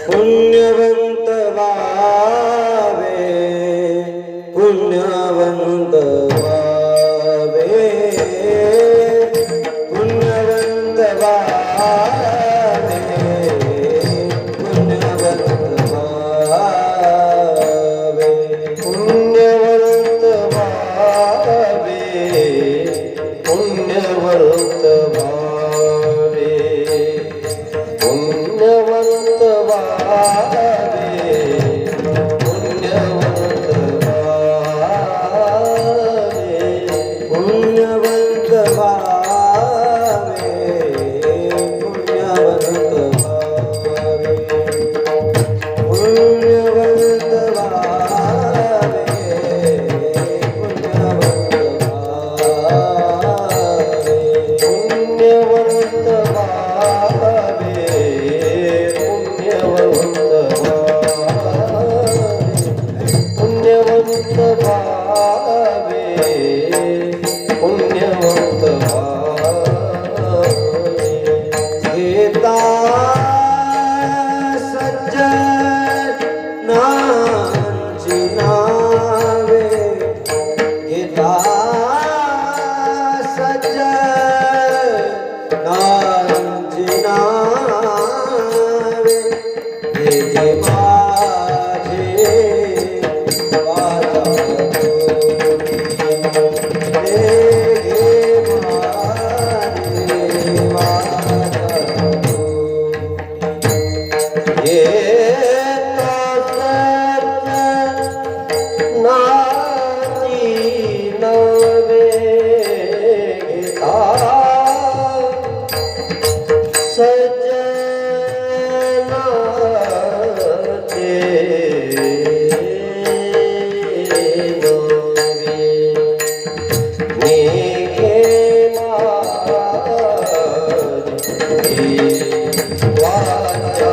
पुण्यवंत व्हावे, पुण्यवंत व्हावे, पुण्यवंत व्हावे, पुण्यवंत व्हावे, पुण्यवंत व्हावे, पुण्यवंत व्हावे, पुण्यवंत व्हावे, पुण्यवंत व्हावे, पुण्यवंत व्हावे, पुण्यवंत व्हावे, पुण्यवंत व्हावे, पुण्यवंत व्हावे, पुण्यवंत व्हावे, पुण्यवंत व्हावे, गीता सज्जनांची नावे, गीता सज्जनांची नावे, हे माझे वाचा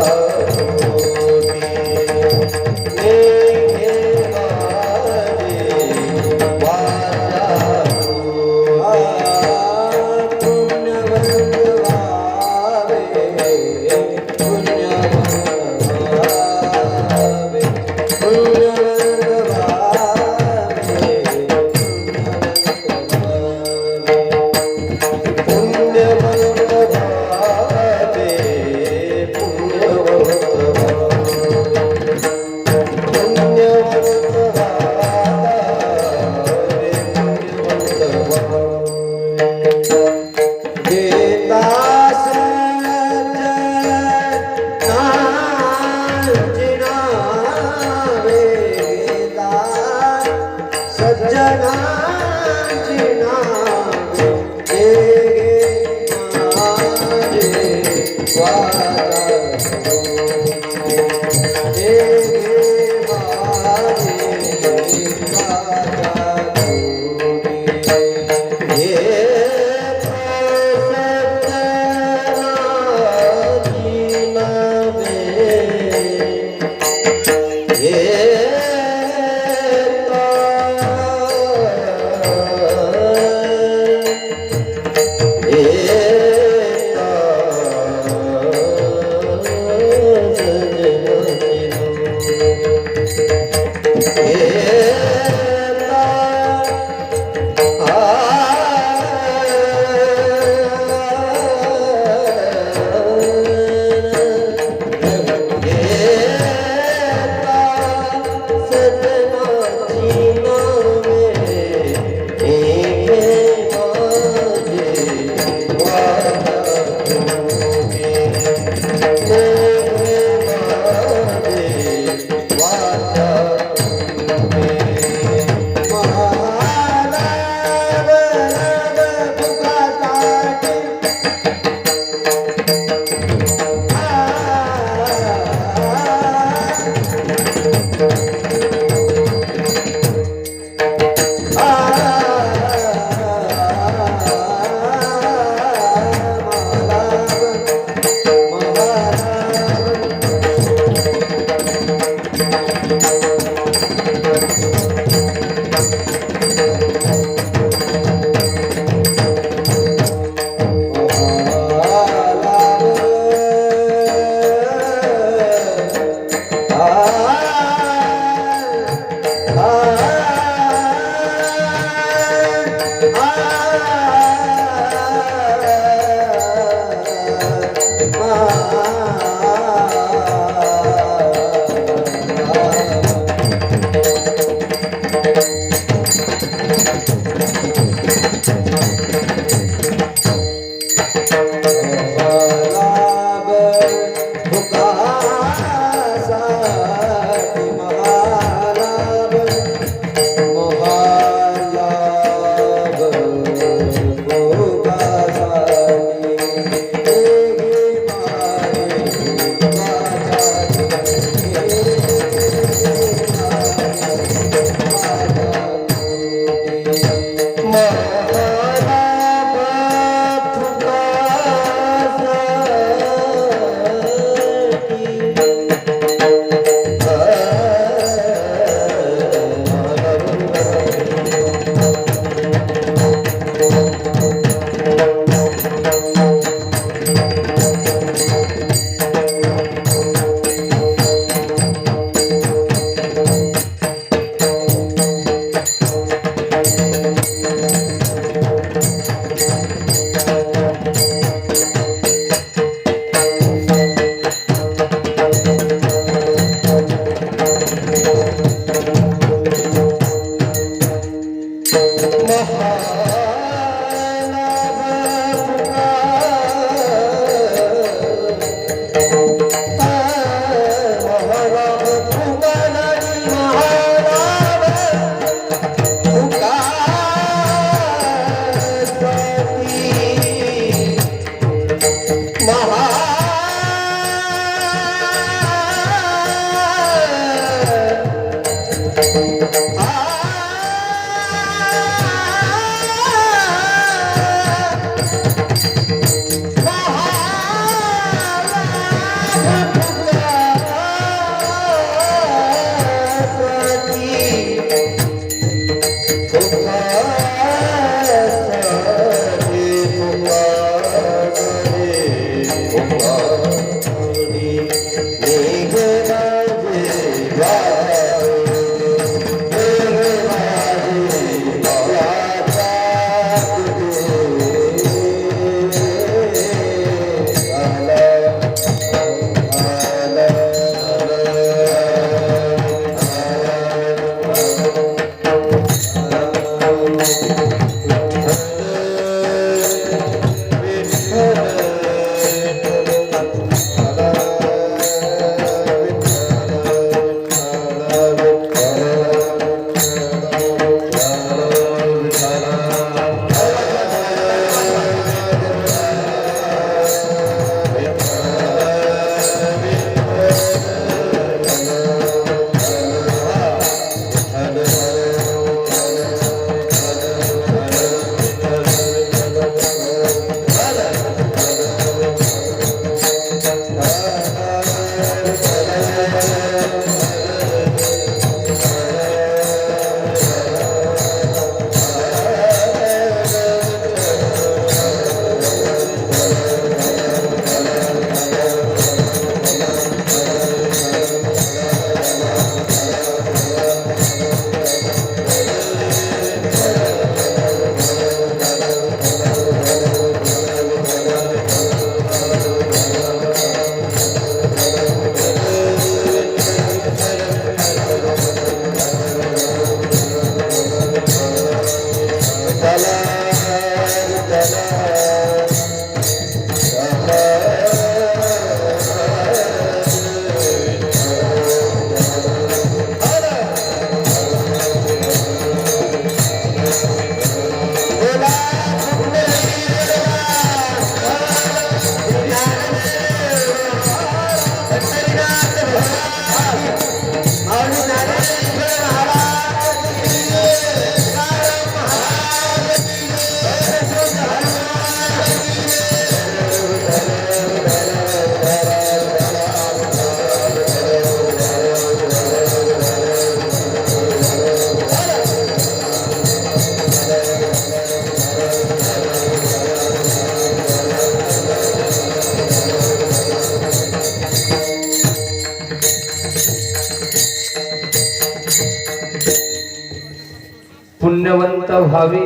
पुण्यवंत व्हावे,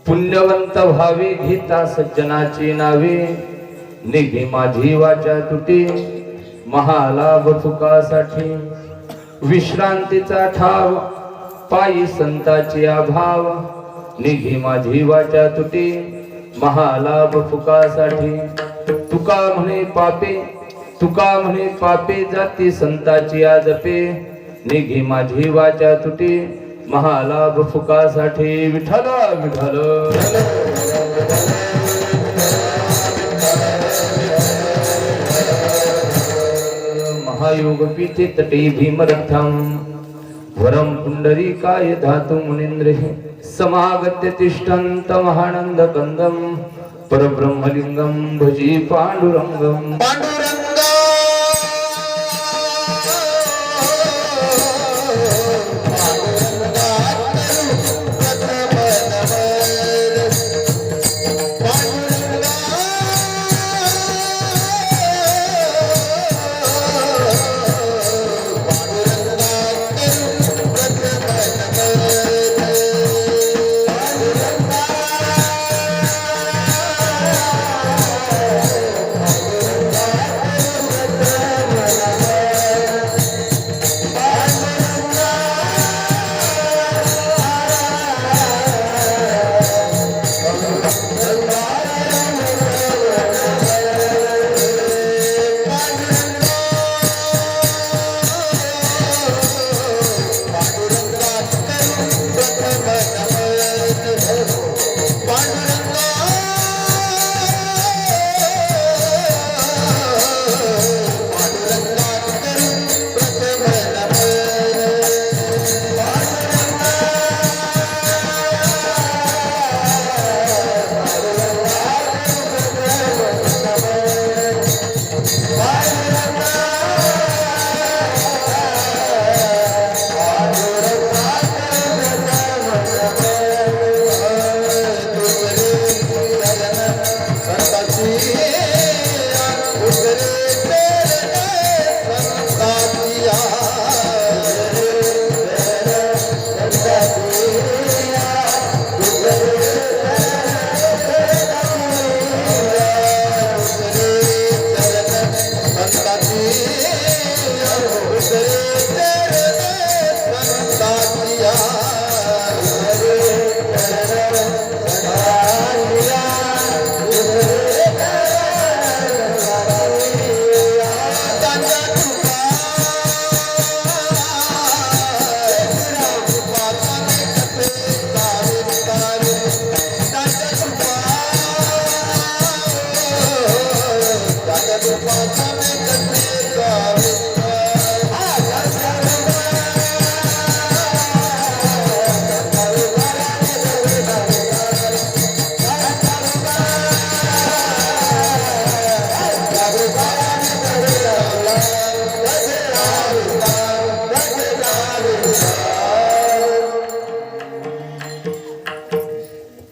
पुण्यवंत व्हावे, घेता सज्जनाची नावे, निघे माझी वाचा तुटी, महालाभ सुखासाठी, विश्रांतीचा ठाव, पायी संताची अभाव, निघे माझी वाचा तुटी, महालाभ सुखासाठी. तुका म्हणे पापे, तुका म्हणे पापे, जाती संताची आजपे, निघे माझी वाचा तुटी, महालाभ फुकासाठी. विठ्ठल विठ्ठल महायोग पीठे तटे भीमरथम, वरम पुंडरीकाय धातु मुनींद्रे, समागत्य तिष्ठन्त महानंद कंदम, परब्रह्मलिंगम भजी पांडुरंगम.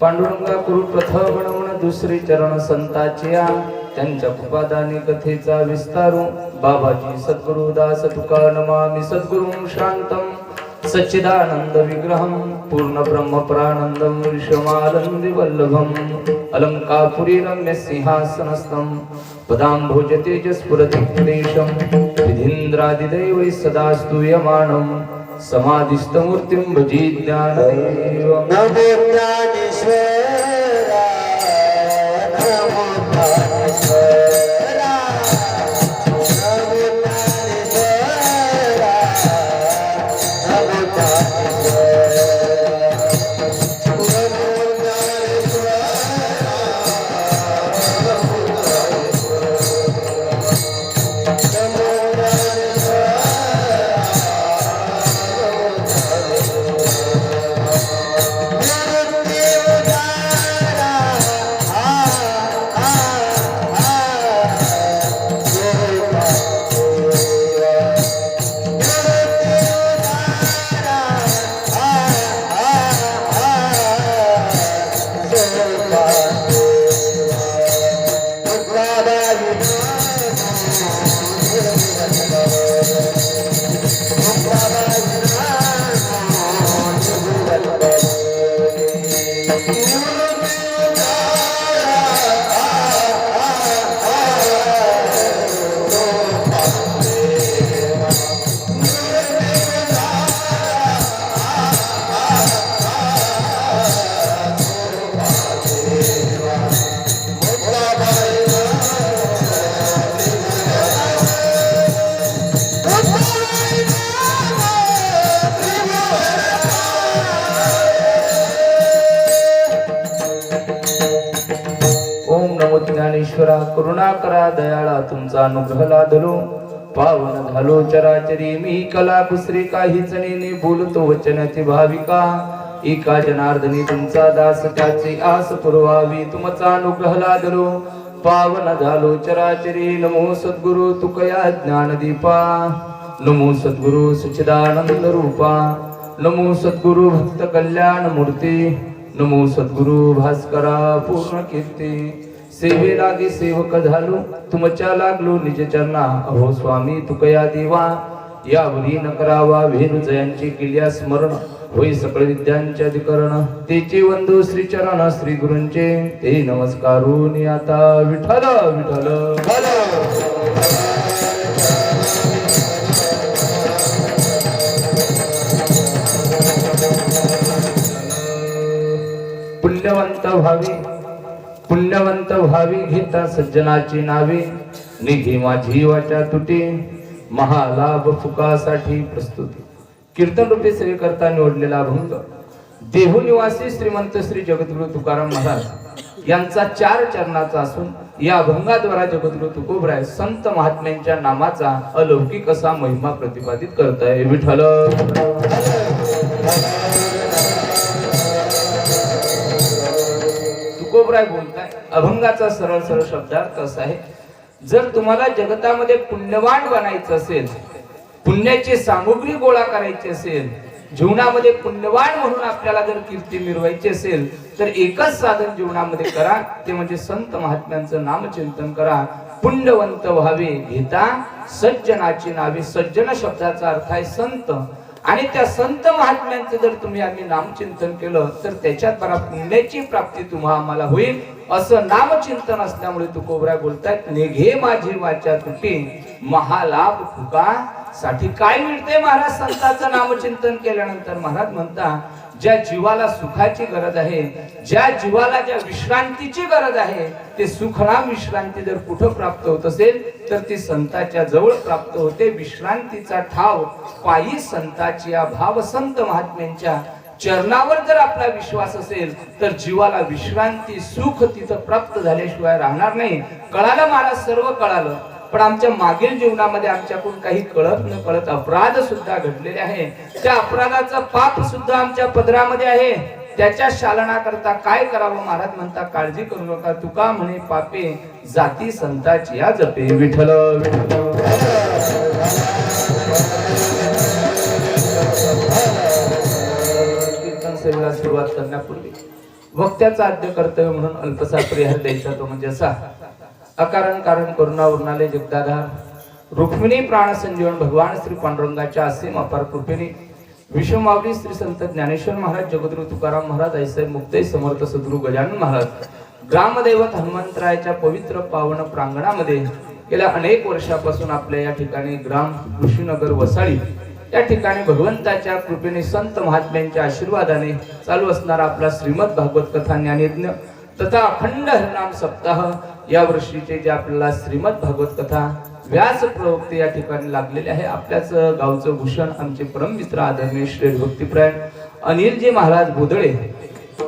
पांडुरंगा करू प्रथम म्हणून दुसरे चरण संताचिया, त्यांच्या कृपादानी कथेचा विस्तारू बाबाजी सद्गुरु दास तुका नमामि सद्गुरुं शांतं सच्चिदानंद विग्रहं पूर्ण ब्रह्म प्रानंदं विश्वमानंदि वल्लभं अलंकापुरी रम्य सिंहासनस्थं पदाम्भोज तेजस्फुरति क्लेशं विधीन्द्रादिदैवैः सदा स्तूयमानं समाधिस्थमूर्तिं भजे ज्ञानदेवं नमो ज्ञानेश्वरा नमो ज्ञानेश्वरा नमो ज्ञानेश्वरा नमो ज्ञानेश्वरा करुणा करा दयाळा तुमचा अनुग्रह लादलो पावन झालो चराचरी मी कला दुसरी काहीच नेने बोलतो वचनाची भाविका एका जनार्दनी तुमचा दास त्याची आस पुरवावी तुमचा अनुग्रह लादलो पावन झालो चराचरी नमो सद्गुरु तुकया ज्ञानदीपा नमो सद्गुरु सच्चिदानंद रूपा नमो सद्गुरु भक्त कल्याण मूर्ती नमो सद्गुरु भास्करा पूर्ण कीर्ती सेवे लागे सेवक झालो तुमच्या लागलो निज चरणा अहो स्वामी तुकया देवा यावरी न करावा वेणू जयांची किल्ल्या स्मरण होई सकळ विद्यांचे अधिकरण तेचे वंदो श्री चरण श्री गुरूंचे ते नमस्कारून आता विठ्ठल विठ्ठल पुण्यवंत भावी घेता सज्जनाची नावे निघे माझी वाचा तुटे महालाभ फुकासाठी प्रस्तुती कीर्तन रूपी सेवेकरता निवडलेला अभंग देहू निवासी श्रीमंत श्री जगद्गुरु तुकाराम महाराज यांचा 4 चरणाचा असून या अभंगाद्वारा जगद्गुरु तुकोबराय संत महात्म्यांच्या नामाचा अलौकिक असा महिमा प्रतिपादित करताय विठ्ठल तुकोबराय बोलताय अभंगाचा सरळ सरळ शब्दार्थ असा आहे जर तुम्हाला जगतामध्ये पुण्यवान बनायचं असेल पुण्याची सामुग्री गोळा करायची असेल जीवनामध्ये पुण्यवान म्हणून आपल्याला जर कीर्ती मिळवायची असेल तर एकच साधन जीवनामध्ये करा ते म्हणजे संत महात्म्यांचं नामचिंतन करा पुण्यवंत व्हावे घेता सज्जनाची नावे सज्जन शब्दाचा अर्थ आहे संत आणि त्या संत महात्म्यांचं जर तुम्ही आम्ही नामचिंतन केलं तर त्याच्यात बरा पुण्याची प्राप्ती तुम्हाला आम्हाला होईल असं नामचिंतन असल्यामुळे तुकोबराय बोलतायत निघे माझी वाचा तुटी महालाभ फुका साठी काय मिळते महाराज संतांचं नामचिंतन केल्यानंतर महाराज म्हणता ज्या जीवाला सुखाची गरज आहे ज्या जीवाला ज्या विश्रांतीची गरज आहे ते सुखराम विश्रांती जर कुठं प्राप्त होत असेल तर ती संतांच्या जवळ प्राप्त होते विश्रांतीचा ठाव पायी संताची या भाव संत महात्म्यांच्या चरणावर जर आपला विश्वास असेल तर जीवाला विश्रांती सुख तिथं प्राप्त झाल्याशिवाय राहणार नाही कळालं महाराज सर्व कळालं पण आमच्या मागील जीवनामध्ये आमच्याकडून काही कळत न कळत अपराध सुद्धा घडलेले आहे त्या अपराधाचा पाप सुद्धा आमच्या पदरामध्ये आहे त्याच्या शालना करता काय करावं महाराज म्हणता काळजी करू नका तुका म्हणे पापे जाती संताची या जपे विठ्ठल कीर्तन सेवेला सुरुवात करण्यापूर्वी वक्त्याचा आद्य कर्तव्य म्हणून अल्पसा परिहार द्यायचा तो म्हणजे असा अकारण कारण करुणा उरणाले जगदाधार रुक्मिणी प्राण संजीवन भगवान श्री पांडुरंगाच्या असीम अपार कृपेने विश्वमावली श्री संत ज्ञानेश्वर महाराज जगद्गुरु तुकाराम महाराज ऐसे मुक्ते समर्थ सद्गुरु गजानन महाराज ग्रामदैवत हनुमंतरायाच्या पवित्र पावन प्रांगणामध्ये गेल्या अनेक वर्षापासून आपल्या या ठिकाणी ग्राम ऋषीनगर वसाळी या ठिकाणी भगवंताच्या कृपेने संत महात्म्यांच्या आशीर्वादाने चालू असणारा आपला श्रीमद भागवत कथा ज्ञानयज्ञ तथा अखंड हरिनाम सप्ताह या वर्षीचे जे आपल्याला श्रीमद भागवत कथा व्यास प्रवक्ते या ठिकाणी लागलेले आहे। आपल्याच गावचं भूषण आमचे परममित्र आदरणीय श्री भक्तिप्रायण अनिलजी महाराज बोदळे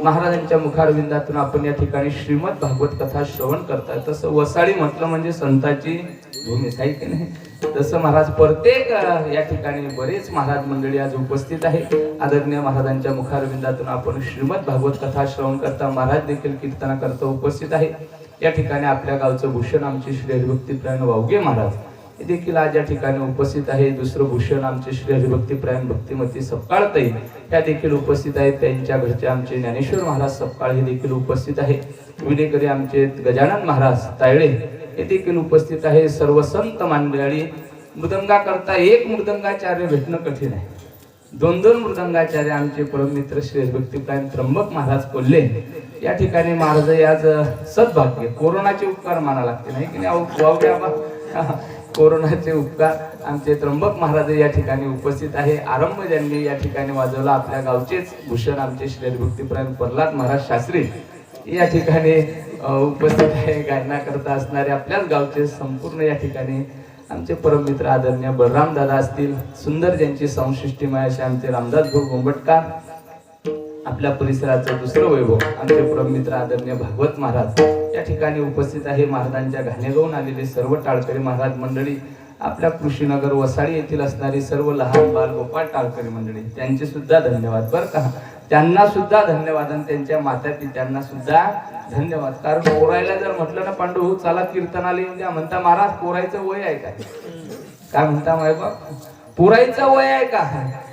महाराजांच्या मुखारविंदातून आपण या ठिकाणी श्रीमद भागवत कथा श्रवण करताय। तसं वसाळी म्हटलं म्हणजे संतांची भूमी आहे की नाही, तसं महाराज प्रत्येक या ठिकाणी बरेच महाराज मंडळी आज उपस्थित आहे। आदरणीय महाराजांच्या मुखारविंदातून आपण श्रीमद भागवत कथा श्रवण करता महाराज देखील कीर्तना करता उपस्थित आहे। या ठिकाणी आपल्या गावचं भूषण आमचे श्री हरिभक्तिप्रायण वावगे महाराज हे देखील आज या ठिकाणी उपस्थित आहे। दुसरं भूषण आमचे श्री हरिभक्तिप्रायण भक्तिमती सपकाळताई त्या देखील उपस्थित आहेत। त्यांच्या घरचे आमचे ज्ञानेश्वर महाराज सपकाळ हे देखील उपस्थित आहे। विडेकरी आमचे गजानन महाराज तायळे हे देखील उपस्थित आहे। सर्व संत मंडळी मृदंगा करता एक मृदंगाचार्य भेटणं कठीण आहे। दोन दोन मृदंगाचार्य आमचे परममित्र श्री हरिभक्तिप्रायण त्र्यंबक महाराज कोल्हे या ठिकाणी महाराज आज सद्भाग्य कोरोनाचे उपकार माना लागते नाही की नाही वावगे आबा कोरोनाचे उपकार आमचे त्र्यंबक महाराज या ठिकाणी उपस्थित आहे। आरंभ ज्यांनी या ठिकाणी वाजवला आपल्या गावचेच भूषण आमचे श्री हरिभक्तिप्रायण प्रल्हाद महाराज शास्त्री या ठिकाणी उपस्थित आहे। गायना करता असणारे आपल्याच गावचे संपूर्ण या ठिकाणी आमचे परममित्र आदरणीय बलराम दादा असतील। सुंदर ज्यांची संसृष्टीमय असे आमचे रामदास भाऊ गोंबटकार आपल्या परिसराचं दुसरं वैभव आमचे परममित्र आदरणीय भागवत महाराज या ठिकाणी उपस्थित आहे। महाराजांच्या घाणेगावून आलेले सर्व टाळकरी महाराज मंडळी आपल्या कृषीनगर वसाळी येथील असणारी सर्व लहान बाल गोपाळ टाळकरी मंडळी त्यांचे सुद्धा धन्यवाद बरं का, त्यांना सुद्धा धन्यवाद आणि त्यांच्या माता पित्यांना सुद्धा धन्यवाद। कारण पोरायला जर म्हटलं ना पांडू हो चला कीर्तनाला येऊन द्या म्हणता महाराज पोरायचं वय आहे काय म्हणता माय बाप पोरायचं वय आहे का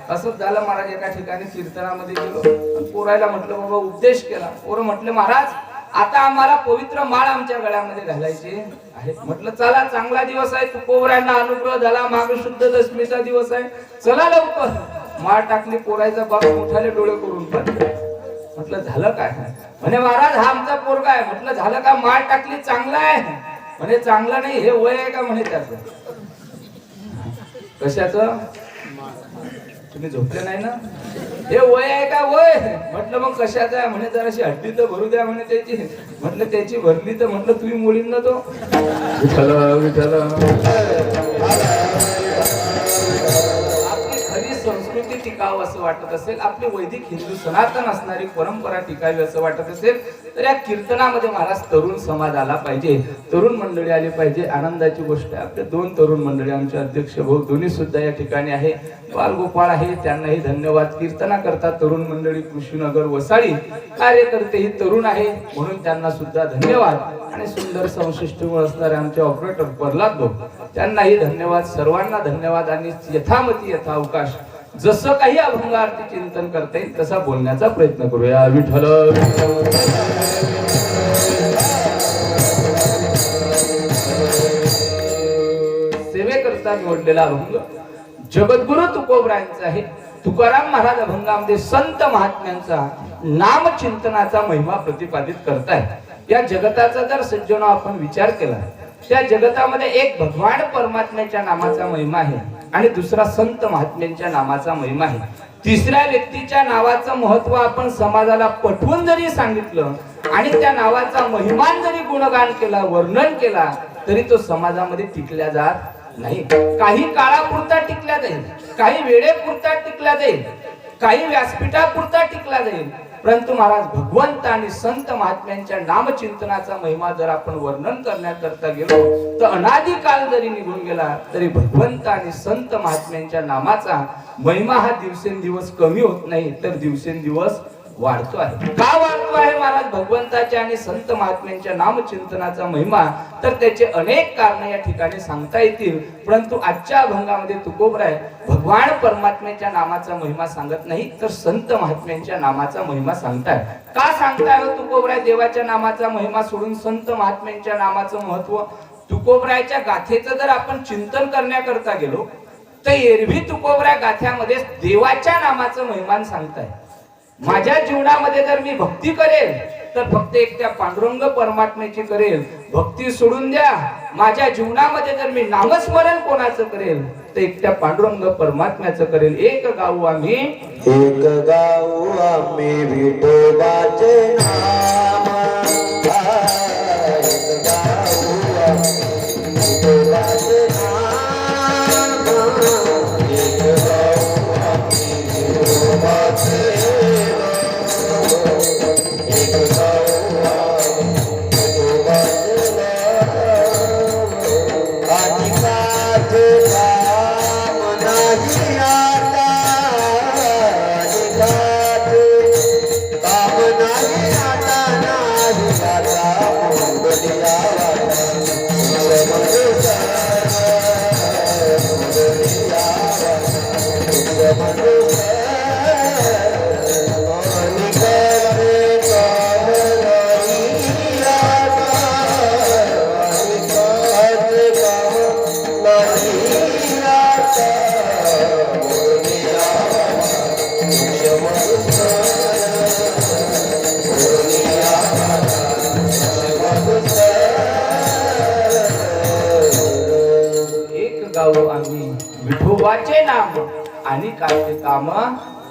असंच झालं। महाराज एका ठिकाणी कीर्तनामध्ये गेलो पोरायला म्हटलं बाबा उपदेश केला। पोरं म्हटलं महाराज आता आम्हाला पवित्र माळ आमच्या गळ्यामध्ये घालायची आहे। म्हटलं चला चांगला दिवस आहे तुकोबरायांना अनुग्रह झाला माघ शुद्ध दशमीचा दिवस आहे चला लवकर माळ टाकली। पोरायचा बाप मोठाले डोळे करून पाहतो। म्हटलं झालं काय म्हणे महाराज हा आमचा पोरगा आहे। म्हटलं झालं का माळ टाकली चांगला आहे म्हणे चांगलं नाही हे वय आहे का म्हणे त्याचं कशाचं तुम्ही झोपले नाही ना हे वय आहे का वय म्हटलं मग कशाचं आहे म्हणे जराशी हड्डी तर भरू द्या म्हणे त्याची। म्हटलं त्याची भरली तर म्हटलं तुम्ही मोडीन ना तो विठ्ठल विठ्ठल। संस्कृती टिकावं असं वाटत असेल आपली वैदिक हिंदू सनातन असणारी परंपरा टिकावी असं वाटत असेल तर या कीर्तनामध्ये महाराज तरुण समाज आला पाहिजे तरुण मंडळी आली पाहिजे। आनंदाची गोष्ट आहे आपले दोन तरुण मंडळी आमचे अध्यक्ष भाऊ दोन्ही सुद्धा या ठिकाणी आहे। बालगोपाळ आहे त्यांनाही धन्यवाद। कीर्तना करता तरुण मंडळी कृषीनगर वसाळी कार्यकर्ते ही तरुण आहे म्हणून त्यांना सुद्धा धन्यवाद। आणि सुंदर संशिष्टीमुळे असणारे आमचे ऑपरेटर प्रल्हाद भाऊ त्यांनाही धन्यवाद। सर्वांना धन्यवाद आणि यथामती यथावकाश जसं काही अभंग आरती चिंतन करता येईल तसा बोलण्याचा प्रयत्न करूया। विठ्ठल सेवेकरता निवडलेला अभंग जगद्गुरु तुकोबरायांचा आहे। तुकाराम महाराज अभंगामध्ये संत महात्म्यांचा नाम चिंतनाचा महिमा प्रतिपादित करतायत। या जगताचा जर सज्जनो आपण विचार केला त्या जगतामध्ये एक भगवान परमात्म्याच्या नामाचा महिमा आहे आणि दुसरा संत महात्म्यांच्या नामाचा महिमा आहे। तिसऱ्या व्यक्तीच्या नावाचं महत्व आपण समाजाला पटवून जरी सांगितलं आणि त्या नावाचा महिमान जरी गुणगान केला वर्णन केला तरी तो समाजामध्ये टिकल्या जात नाही। काही काळापुरता टिकला जाईल काही वेळेपुरता टिकला जाईल काही व्यासपीठापुरता टिकला जाईल परंतु महाराज भगवंत आणि संत महात्म्यांच्या नामचिंतनाचा महिमा जर आपण वर्णन करण्याकरता गेलो तर अनादी काल जरी निघून गेला तरी भगवंत आणि संत महात्म्यांच्या नामाचा महिमा हा दिवसेंदिवस कमी होत नाही तर दिवसेंदिवस वाढतो आहे. का वाढतो आहे महाराज भगवंताच्या आणि संत महात्म्यांच्या नामचिंतनाचा महिमा? तर त्याचे अनेक कारण या ठिकाणी सांगता येतील, परंतु आजच्या अभंगामध्ये तुकोबराय भगवान परमात्म्याच्या नामाचा महिमा सांगत नाही, तर संत महात्म्यांच्या नामाचा महिमा सांगताय. का सांगताय हो तुकोबराय देवाच्या नामाचा महिमा सोडून संत महात्म्यांच्या नामाचं महत्व? तुकोबरायच्या गाथेचं जर आपण चिंतन करण्याकरता गेलो तर एरवी तुकोबराय गाथ्यामध्ये देवाच्या नामाचं महिमान सांगताय. माझ्या जीवनामध्ये जर मी भक्ती करेल तर फक्त एक त्या पांडुरंग परमात्म्याची करेल, भक्ती सोडून द्या. माझ्या जीवनामध्ये जर मी नामस्मरण कोणाचं करेल तर एक त्या पांडुरंग परमात्म्याचं करेल. एक गाऊ आम्ही विठोबाचे नाम, एक गाऊ विठोबाचे नाम, एक गाऊ विठोबाचे आम्ही विठोबाचे नाम आणि काय काम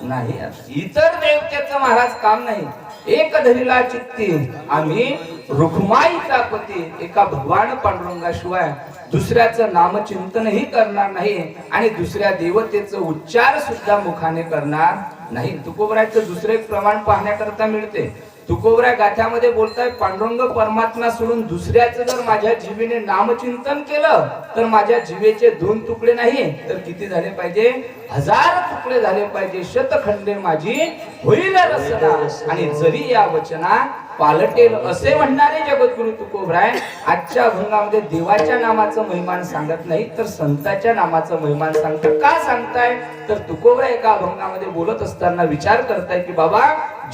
नाही. इतर देवतेचं महाराज काम नाही. एक धरीला चित्ती आम्ही रुक्माईचा पती, एका भगवान पांडुरंगाशिवाय दुसऱ्याचं नामचिंतनही करणार नाही आणि दुसऱ्या देवतेचं उच्चार सुद्धा मुखाने करणार नाही. तुकोबरायचं दुसरे प्रमाण पाहण्याकरता मिळते. तुकोबराय गाथ्यामध्ये बोलताय पांडुरंग परमात्मा सोडून दुसऱ्याचं जर माझ्या जीवेने नामचिंतन केलं तर माझ्या जीवेचे 2 तुकडे नाही तर किती झाले पाहिजे? 1000 तुकडे झाले पाहिजे. शतखंडे माझी होईल रसना आणि जरी या वचना पालटेल असे म्हणणारे जगद्गुरु तुकोबराय आजच्या अभंगामध्ये देवाच्या नामाचं महिमान सांगत नाही तर संताच्या नामाचं महिमान सांगतात. का सांगताय? तर तुकोबराय एका अभंगामध्ये बोलत असताना विचार करताय की बाबा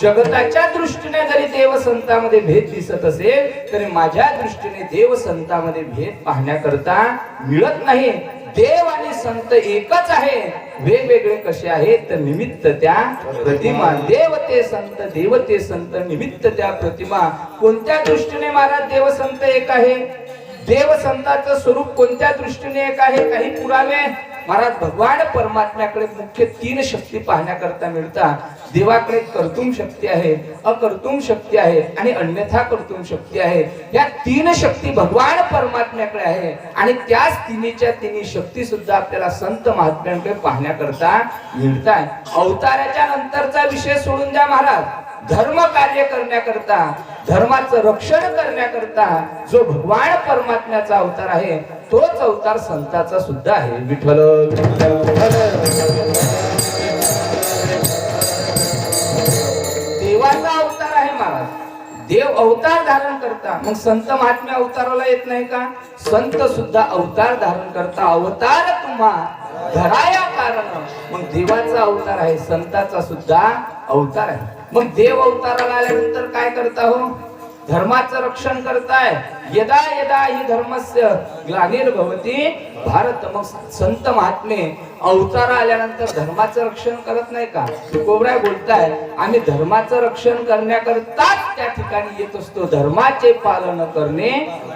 जगताच्या दृष्टीने जरी देव संतांमध्ये भेद दिसत असेल तरी माझ्या दृष्टीने देव संतांमध्ये भेद पाहण्याकरता मिळत नाही. देव आणि संत एकच आहे, वेगवेगळे कसे आहेत तर निमित्त त्या प्रतिमा. देव ते संत, देव ते संत, निमित्त त्या प्रतिमा. कोणत्या दृष्टीने महाराज देव संत एक आहे? देव संतांचं स्वरूप कोणत्या दृष्टीने एक आहे? काही पुरावे महाराज भगवान परमात्म्याकडे मुख्य 3 शक्ती पाहण्याकरता मिळतात. देवाकडे कर्तुम शक्ती आहे, अकर्तुम शक्ती आहे आणि अन्यथा कर्तुम शक्ती आहे. या 3 शक्ती भगवान परमात्म्याकडे आहे आणि त्याच तिन्हीच्या तिन्ही शक्ती सुद्धा आपल्याला संत महात्म्यांकडे पाहण्याकरता मिळतात. अवताराच्या नंतरचा विषय सोडून द्या महाराज. धर्म कार्य करण्याकरता, धर्माचं रक्षण करण्याकरता जो भगवान परमात्म्याचा अवतार आहे तोच अवतार संताचा सुद्धा आहे. विठ्ठल देवाचा अवतार आहे महाराज. देव अवतार धारण करता, मग संत महात्म्य अवताराला येत नाही का? संत सुद्धा अवतार धारण करता. अवतार तुम्हा धराया कारण. मग देवाचा अवतार आहे, संताचा सुद्धा अवतार आहे. मग देव अवताराला आल्यानंतर काय करता हो? धर्माचं रक्षण करताय. यदा यदा ही धर्मस्य ग्लानिर्भवती भारत. मग संत महात्मे अवतार आल्यानंतर धर्माचं रक्षण करत नाही का? तुकोबराय बोलताय आम्ही धर्माचं रक्षण करण्याकरताच त्या ठिकाणी येत असतो. धर्माचे पालन करणे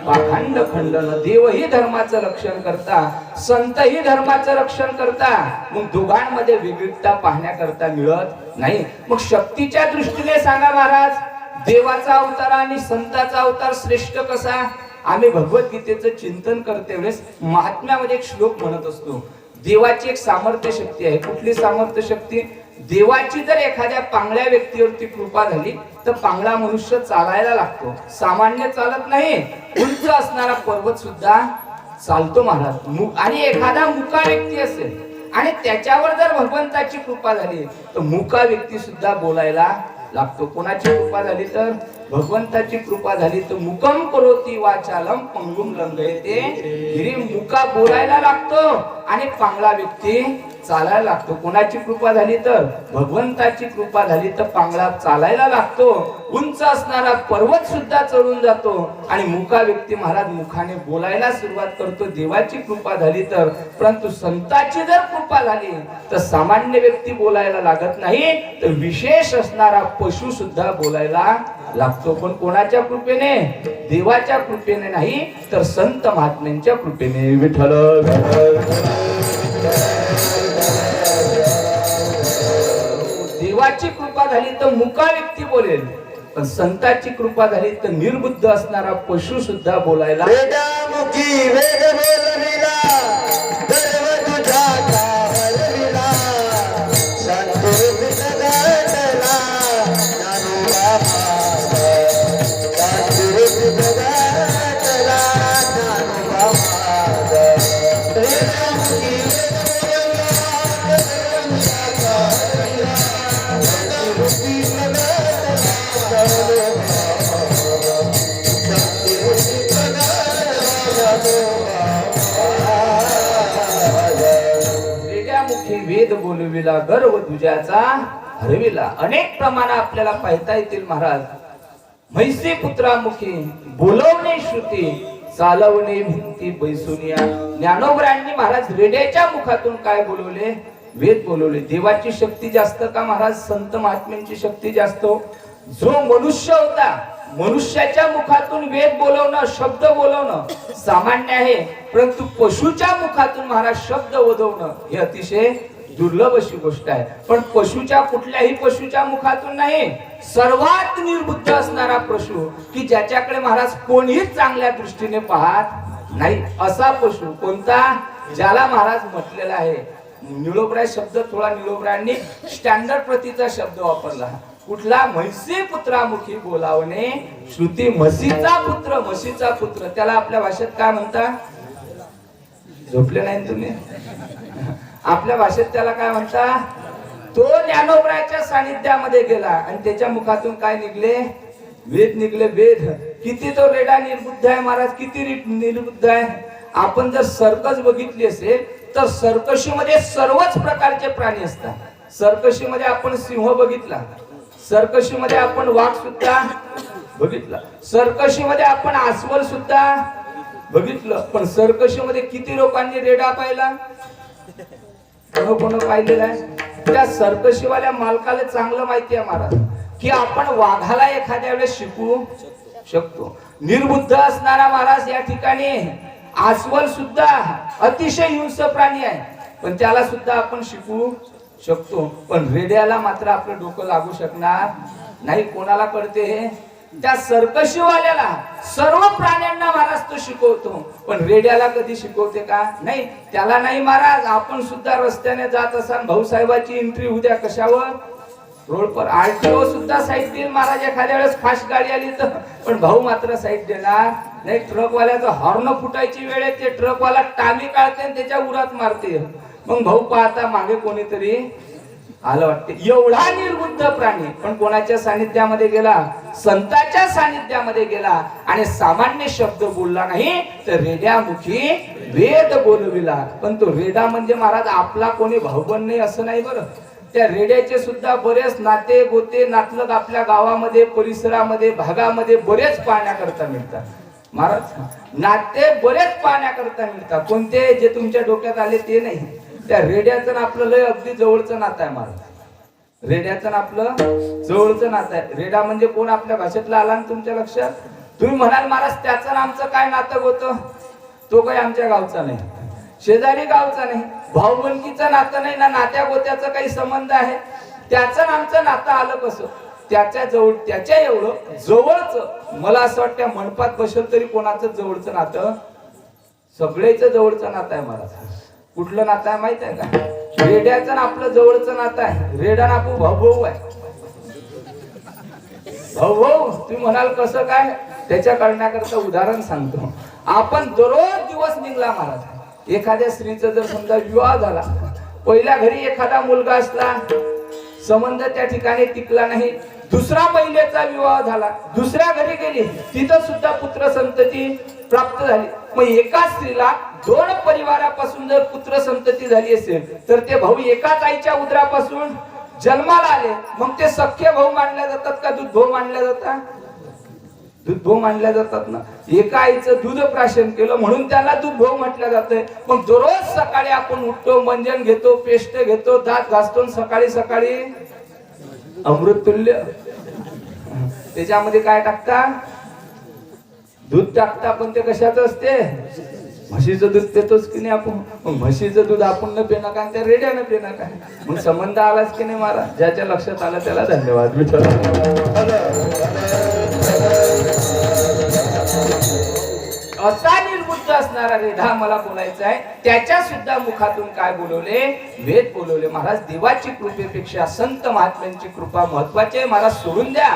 पाखंड खंडन. देवही धर्माचं रक्षण करता, संतही धर्माचं रक्षण करता. मग दोघांमध्ये विविधता पाहण्याकरता मिळत नाही. मग शक्तीच्या दृष्टीने सांगा महाराज, देवाचा अवतार आणि संताचा अवतार श्रेष्ठ कसा? आम्ही भगवद्गीतेचं चिंतन करते वेळेस महात्म्यामध्ये एक श्लोक म्हणत असतो. देवाची एक सामर्थ्य शक्ती आहे. कुठली सामर्थ्य शक्ती? देवाची जर एखाद्या पांगळ्या व्यक्तीवरती कृपा झाली तर पांगळा मनुष्य चालायला लागतो. सामान्य चालत नाही. उंच असणारा पर्वत सुद्धा चालतो महाराज. आणि एखादा मुका व्यक्ती असेल आणि त्याच्यावर जर भगवंताची कृपा झाली तर मुका व्यक्ती सुद्धा बोलायला लागतो. कोणाची कृपा झाली तर भगवंताची कृपा झाली तर मुकम करोती वाचालम पंगुम लंघयते. गिरी मुका बोलायला लागतो आणि पांगळा व्यक्ती चालायला लागतो. कोणाची कृपा झाली तर भगवंताची कृपा झाली तर पांगळा चालायला लागतो. उंच असणारा पर्वत सुद्धा चढून जातो आणि मुका व्यक्ती महाराज मुखाने बोलायला सुरुवात करतो. देवाची कृपा झाली तर. परंतु संताची जर कृपा झाली तर सामान्य व्यक्ती बोलायला लागत नाही तर विशेष असणारा पशु सुद्धा बोलायला लागतो. पण कोणाच्या कृपेने? देवाच्या कृपेने नाही तर संत महात्म्यांच्या कृपेने. विठ्ठल देवाची कृपा झाली तर मुका व्यक्ती बोलेल, पण संताची कृपा झाली तर निर्बुद्ध असणारा पशु सुद्धा बोलायला. वेदामुखी वेद बोलविला गर्व तुझ्याचा हरविला. संतोषी जगतला ज्ञानोबा माझा. संतोषी जगतला ज्ञानोबा माझा. वेदामुखी वेद बोलविला गर्व तुझ्याचा हरविला. अनेक प्रमाण आपल्याला पाहता येतील महाराज. म्हैसी पुत्रामुखी बोलवणे श्रुती चालवणे भिंती बैसुनिया. ज्ञानोबरांनी महाराज रेड्याच्या मुखातून काय बोलवले? वेद बोलवले. देवाची शक्ती जास्त का महाराज? संत महात्म्यांची शक्ती जास्त. जो मनुष्य होता मनुष्याच्या मुखातून वेद बोलवणं शब्द बोलवणं सामान्य आहे, परंतु पशुच्या मुखातून महाराज शब्द वदवणं हे अतिशय दुर्लभ अशी गोष्ट आहे. पण पशुच्या कुठल्याही पशुच्या मुखातून नाही, सर्वात निर्बुद्ध असणारा पशु की ज्याच्याकडे महाराज कोणीच चांगल्या दृष्टीने पाहत नाही असा पशु कोणता? ज्याला महाराज म्हटलेला आहे. निळोबराय शब्द थोडा निळोबरायांनी स्टँडर्ड प्रतीचा शब्द वापरला. कुठला? म्हैसी पुत्रामुखी बोलावणे श्रुती. म्हशीचा पुत्र, म्हशीचा पुत्र त्याला आपल्या भाषेत काय म्हणता? झोपले नाही तुम्ही? आपल्या भाषेत त्याला काय म्हणता? तो ज्ञानोबरायच्या सानिध्यामध्ये गेला आणि त्याच्या मुखातून काय निघले? वेद निघले. वेद. किती तो रेडा निर्बुद्ध आहे महाराज, किती निर्बुद्ध आहे. आपण जर सर्कस बघितली असेल तर सर्कशीमध्ये सर्वच प्रकारचे प्राणी असतात. सर्कशीमध्ये आपण सिंह बघितला, सर्कशीमध्ये आपण वाघ सुद्धा बघितला, सर्कशीमध्ये आपण अस्वल सुद्धा बघितलं. पण सर्कशीमध्ये किती लोकांनी रेडा पाहिला? कोण पाहिलेला आहे? त्या सर्कशीवाल्या मालकाला चांगलं माहिती आहे महाराज की आपण वाघाला एखाद्या वेळेस शिकवू शकतो. निर्बुद्ध असणारा महाराज या ठिकाणी अस्वल सुद्धा अतिशय हिंस्र प्राणी आहे, पण त्याला सुद्धा आपण शिकवू शकतो. पण रेड्याला मात्र आपलं डोकं लागू शकणार नाही. कोणाला कळते हे? त्या सर्कशीवाल्याला. सर्व प्राण्यांना महाराज तो शिकवतो, पण रेड्याला कधी शिकवते का? नाही. त्याला नाही महाराज. आपण सुद्धा रस्त्याने जात असाल, भाऊसाहेबाची एंट्री उद्या कशावर? रोडवर. आरटीओ सुद्धा साईड देईल महाराज एखाद्या वेळेस फास्ट गाडी आली तर, पण भाऊ मात्र साईड देणार नाही. ट्रकवाल्याचा हॉर्न फुटायची वेळ येते, ट्रकवाला टामी काढते आणि त्याच्या उरात मारते. मग भाऊ पाहता मागे कोणीतरी आलं वाटते. एवढा निर्बुद्ध प्राणी पण कोणाच्या सानिध्यामध्ये गेला? संताच्या सानिध्यामध्ये गेला आणि सामान्य शब्द बोलला नाही तर रेड्यामुखी वेद बोलविला. पण तो रेडा म्हणजे महाराज आपला कोणी भाऊबंद नाही असं नाही बरं. त्या रेड्याचे सुद्धा बरेच नाते गोते नातलग आपल्या गावामध्ये, परिसरामध्ये, भागामध्ये बरेच पाहण्याकरता मिळतात महाराज. नाते बरेच पाहण्याकरता मिळतात. कोणते? जे तुमच्या डोक्यात आले ते नाही. त्या रेड्याचं आपलं लय अगदी जवळचं नातं आहे महाराज. रेड्याचं आपलं जवळचं नातं आहे. रेडा म्हणजे कोण आपल्या भाषेतला आला ना तुमच्या लक्षात? तुम्ही म्हणाल महाराज त्याचं आमचं काय नातं होतं? तो काही आमच्या गावचा नाही, शेजारी गावचा नाही, भाऊबंदकीचं नातं नाही ना, नात्या गोत्याचं काही संबंध आहे. त्याचं आमचं नातं आलं कसं? त्याच्या जवळ, त्याच्या एवढं जवळचं. मला असं वाटतं मंडपात बसेल तरी कोणाचं जवळचं नातं? सगळेच जवळचं नातं आहे महाराज. कुठलं नातं आहे माहित आहे का? रेड्याचं आपलं जवळचं नातं आहे. रेडा ना आपू भाऊ भाऊ आहे. भाऊ भाऊ. तुम्ही म्हणाल कसं काय? त्याच्या करण्याकरता उदाहरण सांगतो. आपण दररोज दिवस निघला महाराज, एखाद्या स्त्रीचा जर समजा विवाह झाला, पहिल्या घरी एखादा मुलगा असला, संबंध त्या ठिकाणी टिकला नाही, दुसरा महिलेचा विवाह झाला, दुसऱ्या घरी गेली, तिथं सुद्धा पुत्र संतती प्राप्त झाली. मग एका स्त्रीला दोन परिवारापासून जर पुत्र संतती झाली असेल तर ते भाऊ एकाच आईच्या उदरापासून जन्माला आले, मग ते सख्य भाऊ मानले जातात का दूध भाऊ मानले जातात? दूध भाऊ मानल्या जातात ना. एका आईचं दूध प्राशन केलं म्हणून त्याला दूध भाऊ म्हटलं जातंय. मग दररोज सकाळी आपण उठतो, मंजन घेतो, पेस्ट घेतो, दात घासतो, सकाळी सकाळी अमृततुल्य त्याच्यामध्ये काय टाकता? दूध टाकता. पण ते कशाचं असते? म्हशीचं दूध पितोच की नाही आपण. मग म्हशीचं दूध आपण न पिणं काय, त्या रेड्यानं पिणं काय? मग संबंध आलाच की नाही महाराज? ज्याच्या लक्षात आलं त्याला धन्यवाद. असा निर्बुद्ध असणारा रेढा मला बोलायचा आहे. त्याच्या सुद्धा मुखातून काय बोलवले? वेद बोलवले. महाराज देवाची कृपेपेक्षा संत महात्म्यांची कृपा महत्वाची आहे. महाराज सोडून द्या,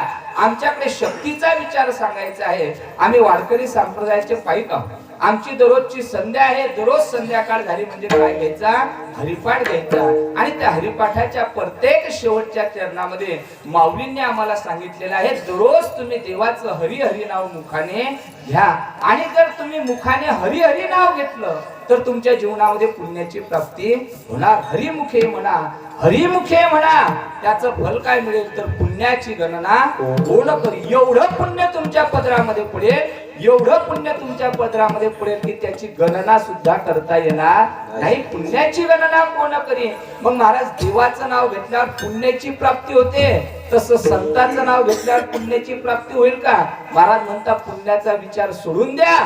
आमच्याकडे शक्तीचा विचार सांगायचा आहे. आम्ही वारकरी संप्रदायाचे पाईक आहोत. आमची दररोजची संध्या आहे. दररोज संध्याकाळ झाली म्हणजे काय घ्यायचा? हरिपाठ घ्यायचा. आणि त्या हरिपाठाच्या प्रत्येक शेवटच्या चरणामध्ये माऊलींनी आम्हाला सांगितलेलं आहे, दररोज तुम्ही देवाचं हरी हरी नाव मुखाने घ्या. आणि जर तुम्ही मुखाने हरी हरी नाव घेतलं तर तुमच्या जीवनामध्ये पुण्याची प्राप्ती होणार. हरिमुखे म्हणा, हरिमुखे म्हणा, त्याचं फल काय मिळेल तर पुण्याची गणना कोण करी. एवढं पुण्य तुमच्या पदरामध्ये पडेल, एवढं पुण्य तुमच्या पदरामध्ये पडेल की त्याची गणना सुद्धा करता येणार नाही. पुण्याची गणना कोण करी. मग महाराज देवाचं नाव घेतल्यावर पुण्याची प्राप्ती होते, तसं संतांचं नाव घेतल्यावर पुण्याची प्राप्ती होईल का? महाराज म्हणता पुण्याचा विचार सोडून द्या,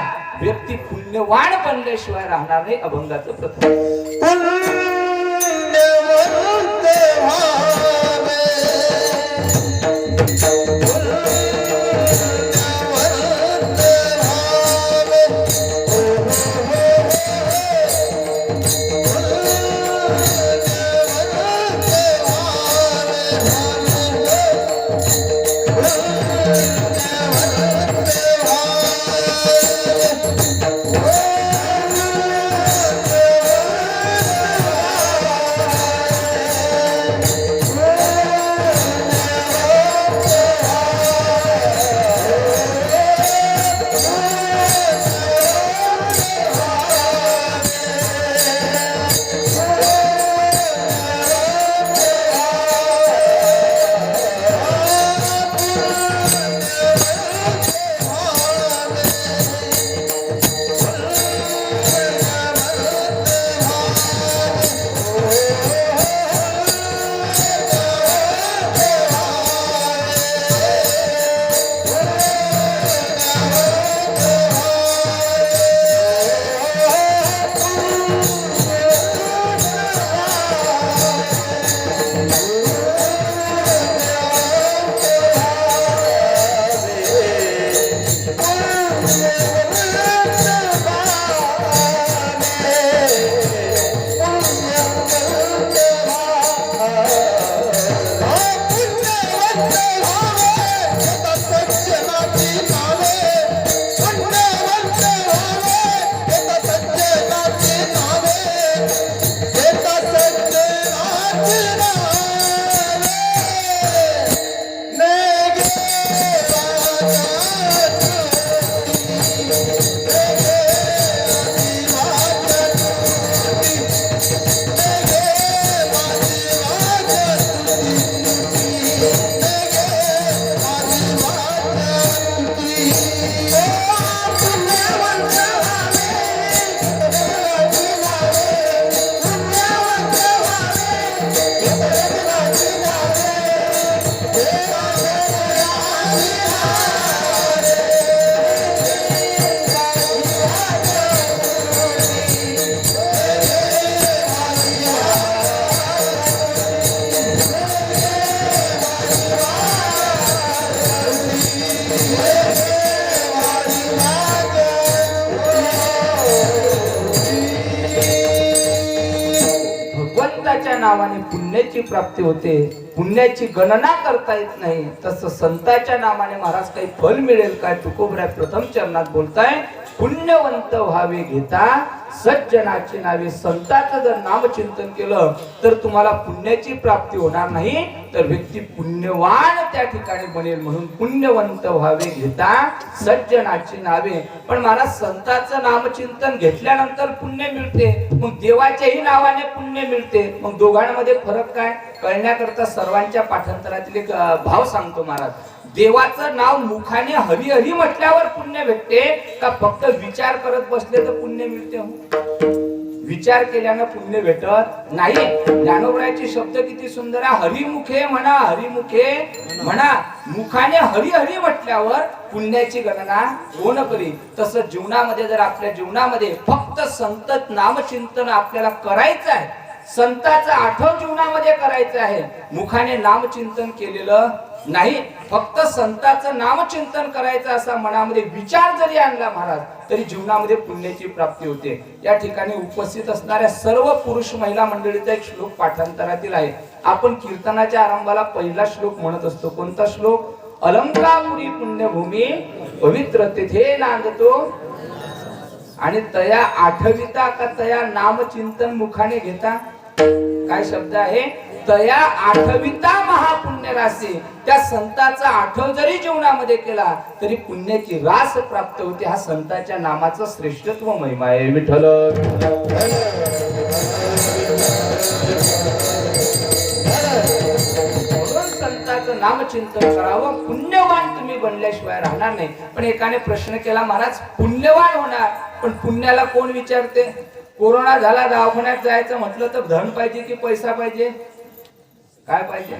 व्यक्ती पुण्यवान बनल्याशिवाय राहणार नाही. अभंगाचं प्रथम नावाने पुण्याची प्राप्ती होते. पुण्याची गणना करता येत नाही. तसं संतांच्या नावाने महाराज काही फल मिळेल काय? तुकोबऱ्या प्रथम चरणात बोलताय, पुण्यवंत व्हावे घेता सज्जनाची नावे. संतांचं जर नामचिंतन केलं तर तुम्हाला पुण्याची प्राप्ती होणार नाही, तर व्यक्ती पुण्यवान त्या ठिकाणी बनेल. म्हणून पुण्यवंत व्हावे घेता सज्जनाची नावे. पण महाराज संतांचं नामचिंतन घेतल्यानंतर पुण्य मिळते, मग देवाच्याही नावाने पुण्य मिळते. मग दोघांमध्ये फरक काय कळण्याकरता सर्वांच्या पाठांतरातील एक भाव सांगतो महाराज. देवाचं नाव मुखाने हरी हरी म्हटल्यावर पुण्य भेटते का फक्त विचार करत बसले तर पुण्य मिळते? विचार केल्यानं पुण्य भेटत नाही. ज्ञानोबरायचे शब्द किती सुंदर आहे. हरिमुखे म्हणा, हरिमुखे म्हणा. मुखाने हरी हरी म्हटल्यावर पुण्याची गणना कोण करी. तसं जीवनामध्ये जर आपल्या जीवनामध्ये फक्त संत नामचिंतन आपल्याला करायचं आहे, संतांचा आठव जीवनामध्ये करायचं आहे, मुखाने नामचिंतन केलेलं नाही, फक्त संतांचं नामचिंतन करायचं असा मनामध्ये विचार जरी आणला महाराज तरी जीवनामध्ये पुण्याची प्राप्ती होते. या ठिकाणी उपस्थित असणाऱ्या सर्व पुरुष महिला मंडळीचा एक श्लोक पाठांतरातील आहे. आपण कीर्तनाच्या आरंभाला पहिला श्लोक म्हणत असतो. कोणता श्लोक? अलंकापुरी पुण्यभूमी पवित्र तिथे नांदतो आणि तया आठविता का तया नामचिंतन मुखाने घेता. काय शब्द आहे? तया आठविता महापुण्य राशी. त्या संतांचा आठव जरी जीवनामध्ये केला तरी पुण्याची रास प्राप्त होते. हा संतांच्या नामाचा श्रेष्ठत्व महिमा आहे. विठ्ठल संतांचं नामचिंतन करावं. पुण्यवान तुम्ही बनल्याशिवाय राहणार नाही. पण एकाने प्रश्न केला, महाराज पुण्यवान होणार पण पुण्याला कोण विचारते? कोरोना झाला, दवाखान्यात जायचं म्हटलं तर धन पाहिजे की पैसा पाहिजे? काय पाहिजे?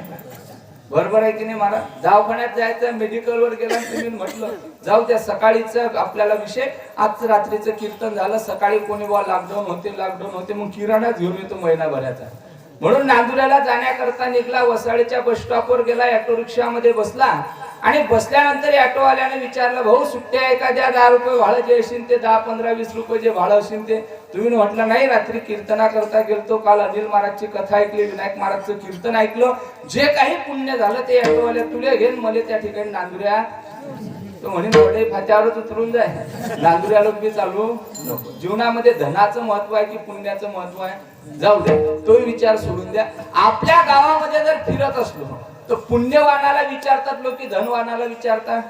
बरोबर आहे की नाही महाराज? दवाखान्यात जायचं, मेडिकल वर गेला, तुम्ही म्हटलं जाऊ त्या सकाळीच आपल्याला विषय, आज रात्रीचं कीर्तन झालं, सकाळी कोणी बा लॉकडाऊन होते, मग किराणाच घेऊन येतो महिनाभराचा. म्हणून नांदुऱ्याला जाण्याकरता निघला. वसाळीच्या बस स्टॉपवर गेला, ऑटो रिक्षामध्ये बसला आणि बसल्यानंतर ऑटोवाल्याने विचारलं, भाऊ सुट्ट्या आहे का? द्या 10 रुपये भाडं जे असेल ते, 10, 15, 20 रुपये जे भाडं असेल ते. तुम्ही म्हटलं नाही, रात्री कीर्तना करता गेलतो, काल अनिल महाराजची कथा ऐकली, विनायक महाराजचं कीर्तन ऐकलं, जे काही पुण्य झालं ते ऑटोवाल्या तुले घेऊन मला त्या ठिकाणी नांदुऱ्या. तो म्हणे थोडे फाट्यावरच उतरून जाय, नांदुऱ्याला मी चालू नको. जीवनामध्ये धनाचं महत्व आहे की पुण्याचं महत्व आहे? जाऊ दे, तो विचार सोडून द्या. आपल्या गावामध्ये जर फिरत असलो तर पुण्यवानाला विचारतात लोक की धनवानाला विचारतात?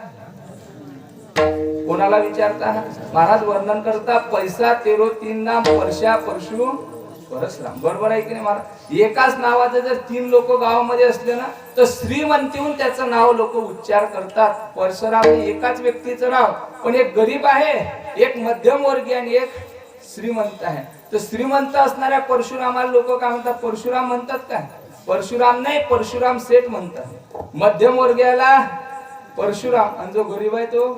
कोणाला विचारता? महाराज वर्णन करता, पैसा तेरो तीन नाम, परशा परशु परशुराम. बरोबर आहे की नाही महाराज? एकाच नावाचे जर 3 लोक गावामध्ये असले ना तर श्रीमंतीहून त्याचं नाव लोक उच्चार करतात. परशुराम हे एकाच व्यक्तीचं नाव, पण एक गरीब आहे, एक मध्यमवर्गीय आणि एक श्रीमंत आहे. तर श्रीमंत असणाऱ्या परशुरामाला लोक काय म्हणतात? परशुराम म्हणतात काय? परशुराम नाही, परशुराम सेठ म्हणतात. मध्यमवर्गीयाला परशुराम आणि जो गरीब आहे तो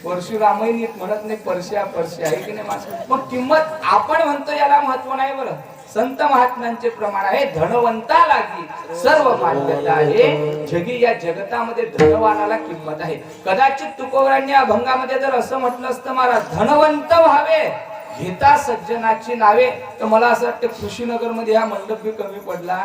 परशुरामही नीट म्हणत नाही, परश्या आहे की नाही माझं? मग किंमत आपण म्हणतो याला महत्व नाही. बरं, संत महात्म्यांचे प्रमाण आहे, धनवंता लागी सर्व मान्यता आहे. जगी या जगतामध्ये धनवानाला किंमत आहे. कदाचित तुकोबरांनी अभंगामध्ये जर असं म्हटलं असतं, महाराज धनवंत व्हावे घेता सज्जनाची नावे, तर मला असं वाटतं कृषीनगर मध्ये हा मंडप बी कमी पडला,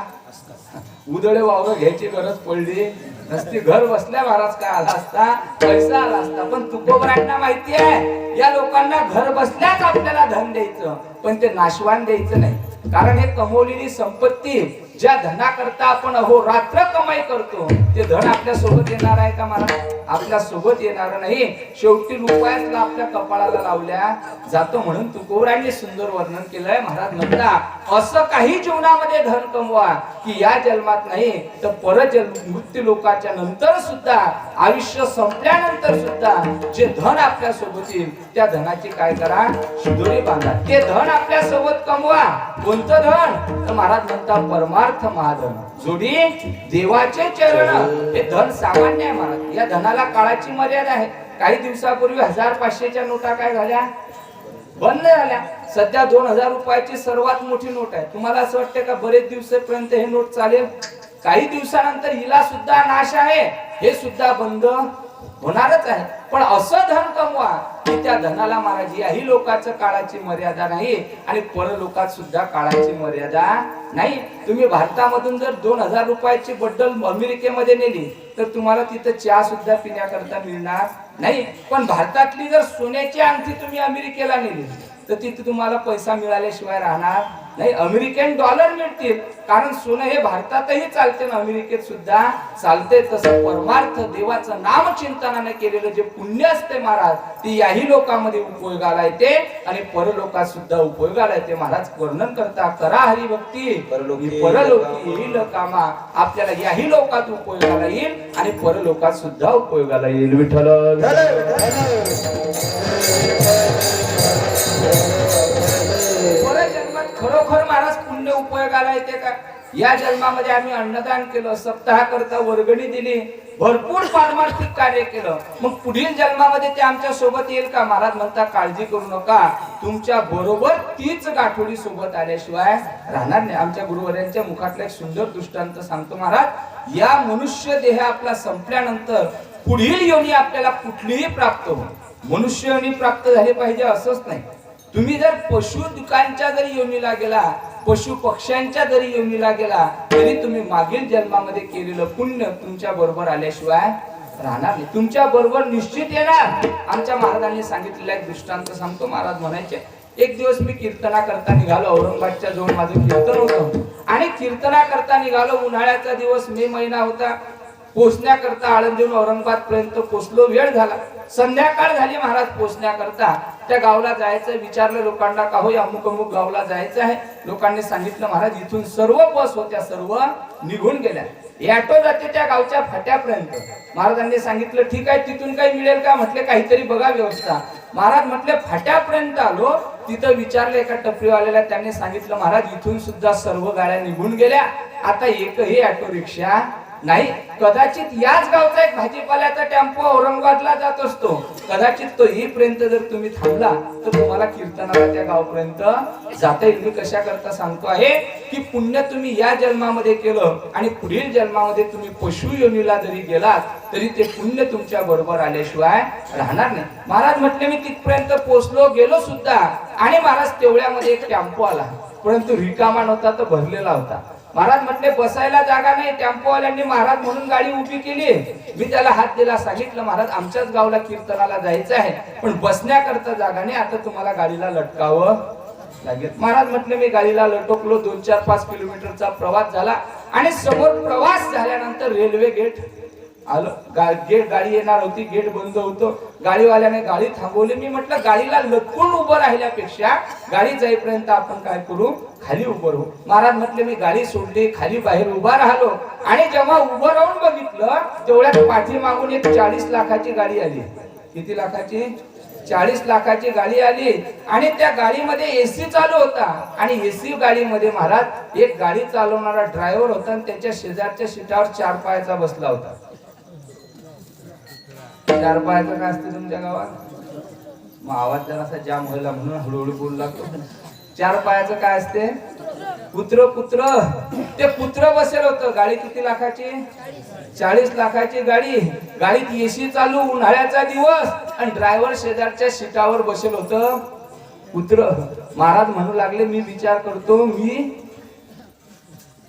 उदळे वावर घ्यायची गरज पडली नसती, घर बसल्या महाराज काय आला असता, पैसा आला असता. पण तुकोबरांना माहिती आहे या लोकांना घर बसल्याच आपल्याला धन द्यायचं, पण ते नाशवान द्यायचं नाही. कारण हे कमवलेली संपत्ती ज्या धनाकरता आपण अहोरात्र कमाई करतो ते धन आपल्या सोबत येणार आहे का महाराज? आपल्या सोबत येणार नाही. शेवटी रुपयाला आपल्या कपाळाला लावल्या जातो. म्हणून तुकोबरांनी सुंदर वर्णन केलंय. महाराज म्हणतात, असं काही जीवनामध्ये धन कमवा की या जन्मात नाही तर परजन्म मृत्यू लोकाच्या नंतर सुद्धा, आयुष्य संपल्यानंतर सुद्धा जे धन आपल्या सोबत येईल त्या धनाची काय करा? शिदोरी बांधा. ते धन आपल्या सोबत कमवा. कोणतं धन? तर महाराज म्हणतात परमार्थ महाधन, जोडी देवाचे चरण. हे धन सामान्य आहे महाराज. या धनाला काळाची मर्यादा आहे. काही दिवसापूर्वी 1000-500च्या नोटा काय झाल्या? बंद झाल्या. सध्या 2000 रुपयाची सर्वात मोठी नोट आहे. तुम्हाला असं वाटतं का बरेच दिवसापर्यंत हे नोट चालेल? काही दिवसानंतर हिला सुद्धा नाश आहे, हे सुद्धा बंद होणारच आहे. पण असं धन कमवा की त्या धनाला महाराज याही लोकांचं काळाची मर्यादा नाही आणि परलोकात सुद्धा काळाची मर्यादा नाही. तुम्ही भारतामधून जर 2000 रुपयाची बॉटल अमेरिकेमध्ये नेली तर तुम्हाला तिथं चहा सुद्धा पिण्याकरता मिळणार नाही, पण भारतातली जर सोन्याची अंगठी तुम्ही अमेरिकेला नेली तर तिथे तुम्हाला पैसा मिळाल्याशिवाय राहणार नाही. अमेरिकन डॉलर मिळतील, कारण सोनं हे भारतातही चालते ना अमेरिकेत सुद्धा चालते. तसं परमार्थ देवाचं नाम चिंतनाने केलेलं जे पुण्य असते महाराज, ते याही लोकांमध्ये उपयोगाला येते आणि परलोकात सुद्धा उपयोगाला येते. महाराज वर्णन करता, करा हरिभक्ती परलोकी येईल कामा. आपल्याला याही लोकात उपयोगाला येईल आणि परलोकात सुद्धा उपयोगाला येईल. विठ्ठल जन्मात खरोखर महाराज पुण्य उपयोगाला येते का? या जन्मामध्ये आम्ही अन्नदान केलं, सप्ताह करता वर्गणी दिली, भरपूर पारमार्थिक कार्य केलं, मग पुढील जन्मामध्ये ते आमच्या सोबत येईल का? महाराज म्हणता काळजी करू नका, तुमच्या बरोबर तीच गाठोडी सोबत आल्याशिवाय राहणार नाही. आमच्या गुरुवर्यांच्या मुखातला एक सुंदर दृष्टांत सांगतो महाराज. या मनुष्य देह आपला संपल्यानंतर पुढील योनी आपल्याला कुठलीही प्राप्त हो, मनुष्य योनी प्राप्त झाली पाहिजे असंच नाही. तुम्ही जर पशु दुकानच्या जरी योनीला गेला, पशु पक्ष्यांच्या जरी योनीला गेला, तरी तुम्ही मागील जन्मामध्ये केलेलं पुण्य तुमच्या बरोबर आल्याशिवाय राहणार नाही, तुमच्या बरोबर निश्चित येणार. आमच्या महाराजांनी सांगितलेला एक दृष्टांत सांगतो. महाराज म्हणायचे, एक दिवस मी कीर्तना करता निघालो, औरंगाबादच्या जवळ माझं कीर्तन होतं आणि कीर्तना करता निघालो. उन्हाळ्याचा दिवस, मे महिना होता. पोचण्याकरता आळंदीहून औरंगाबाद पर्यंत पोचलो, वेळ झाला, संध्याकाळ झाली महाराज. पोचण्याकरता त्या गावला जायचं, विचारलं लोकांना का हो अमुक अमुक गावला जायचं आहे. लोकांनी सांगितलं महाराज इथून सर्व बस होत्या, सर्व निघून गेल्या, ॲटो जाते त्या गावच्या फाट्यापर्यंत. महाराजांनी सांगितलं ठीक आहे, तिथून काही मिळेल का? म्हटले काहीतरी बघा व्यवस्था. महाराज म्हटले फाट्यापर्यंत आलो, तिथं विचारलं एका टपरीवाल्याला, त्यांनी सांगितलं महाराज इथून सुद्धा सर्व गाड्या निघून गेल्या, आता एकही ऑटो रिक्षा नाही. कदाचित याच गावचा एक भाजीपाल्याचा टेम्पो औरंगाबादला जात असतो, कदाचित तो येईपर्यंत जर तुम्ही थांबला तर तुम्हाला कीर्तनाला त्या गावपर्यंत जाता येईल. मी कशा करता सांगतो आहे की पुण्य तुम्ही या जन्मामध्ये केलं आणि पुढील जन्मामध्ये तुम्ही पशु योनीला जरी गेलात तरी ते पुण्य तुमच्या बरोबर आल्याशिवाय राहणार नाही. महाराज म्हटले मी तिथपर्यंत पोहोचलो, गेलो सुद्धा, आणि महाराज तेवढ्यामध्ये एक टेम्पो आला, परंतु रिकामा नव्हता, तो भरलेला होता. महाराज म्हटले बसायला जागा नाही. टेम्पोवाल्यांनी महाराज म्हणून गाडी उभी केली. मी त्याला हात दिला, सांगितलं महाराज आमच्याच गावला कीर्तनाला जायचं आहे, पण बसण्याकरता जागा नाही, आता तुम्हाला गाडीला लटकावं लागेल. महाराज म्हटले मी गाडीला लटकलो. 2-4-5 किलोमीटरचा प्रवास झाला आणि समोर प्रवास झाल्यानंतर रेल्वे गेट आलो. गेट गाडी येणार होती, गेट बंद होतो. गाडीवाल्याने गाडी थांबवली. मी म्हटलं गाडीला लटकून उभं राहिल्यापेक्षा गाडी जाईपर्यंत आपण काय करू, खाली उभं राहू. महाराज म्हटले मी गाडी सोडली, खाली बाहेर उभा राहिलो आणि जेव्हा उभं राहून बघितलं तेवढ्यात पाठीमागून एक 40 लाखाची गाडी आली. किती लाखाची? 40 लाखाची गाडी आली आणि त्या गाडीमध्ये एसी चालू होता आणि एसी गाडीमध्ये महाराज एक गाडी चालवणारा ड्रायव्हर होता आणि त्याच्या शेजारच्या सीटावर 4 पायाचा बसला होता. 4 पायाचं काय असते तुमच्या गावात? मग आवाज जरासा जाम व्हायला म्हणून हळूहळू बोलू लागतो. 4 पायाचं काय असते? पुत्र. पुत्र, ते पुत्र बसेल होतं. गाडी किती लाखाची? 40 लाखाची गाडी. गाडीत एसी चालू, उन्हाळ्याचा दिवस, आणि ड्रायव्हर शेजारच्या सीटावर बसेल होतं पुत्र. महाराज म्हणू लागले मी विचार करतो, मी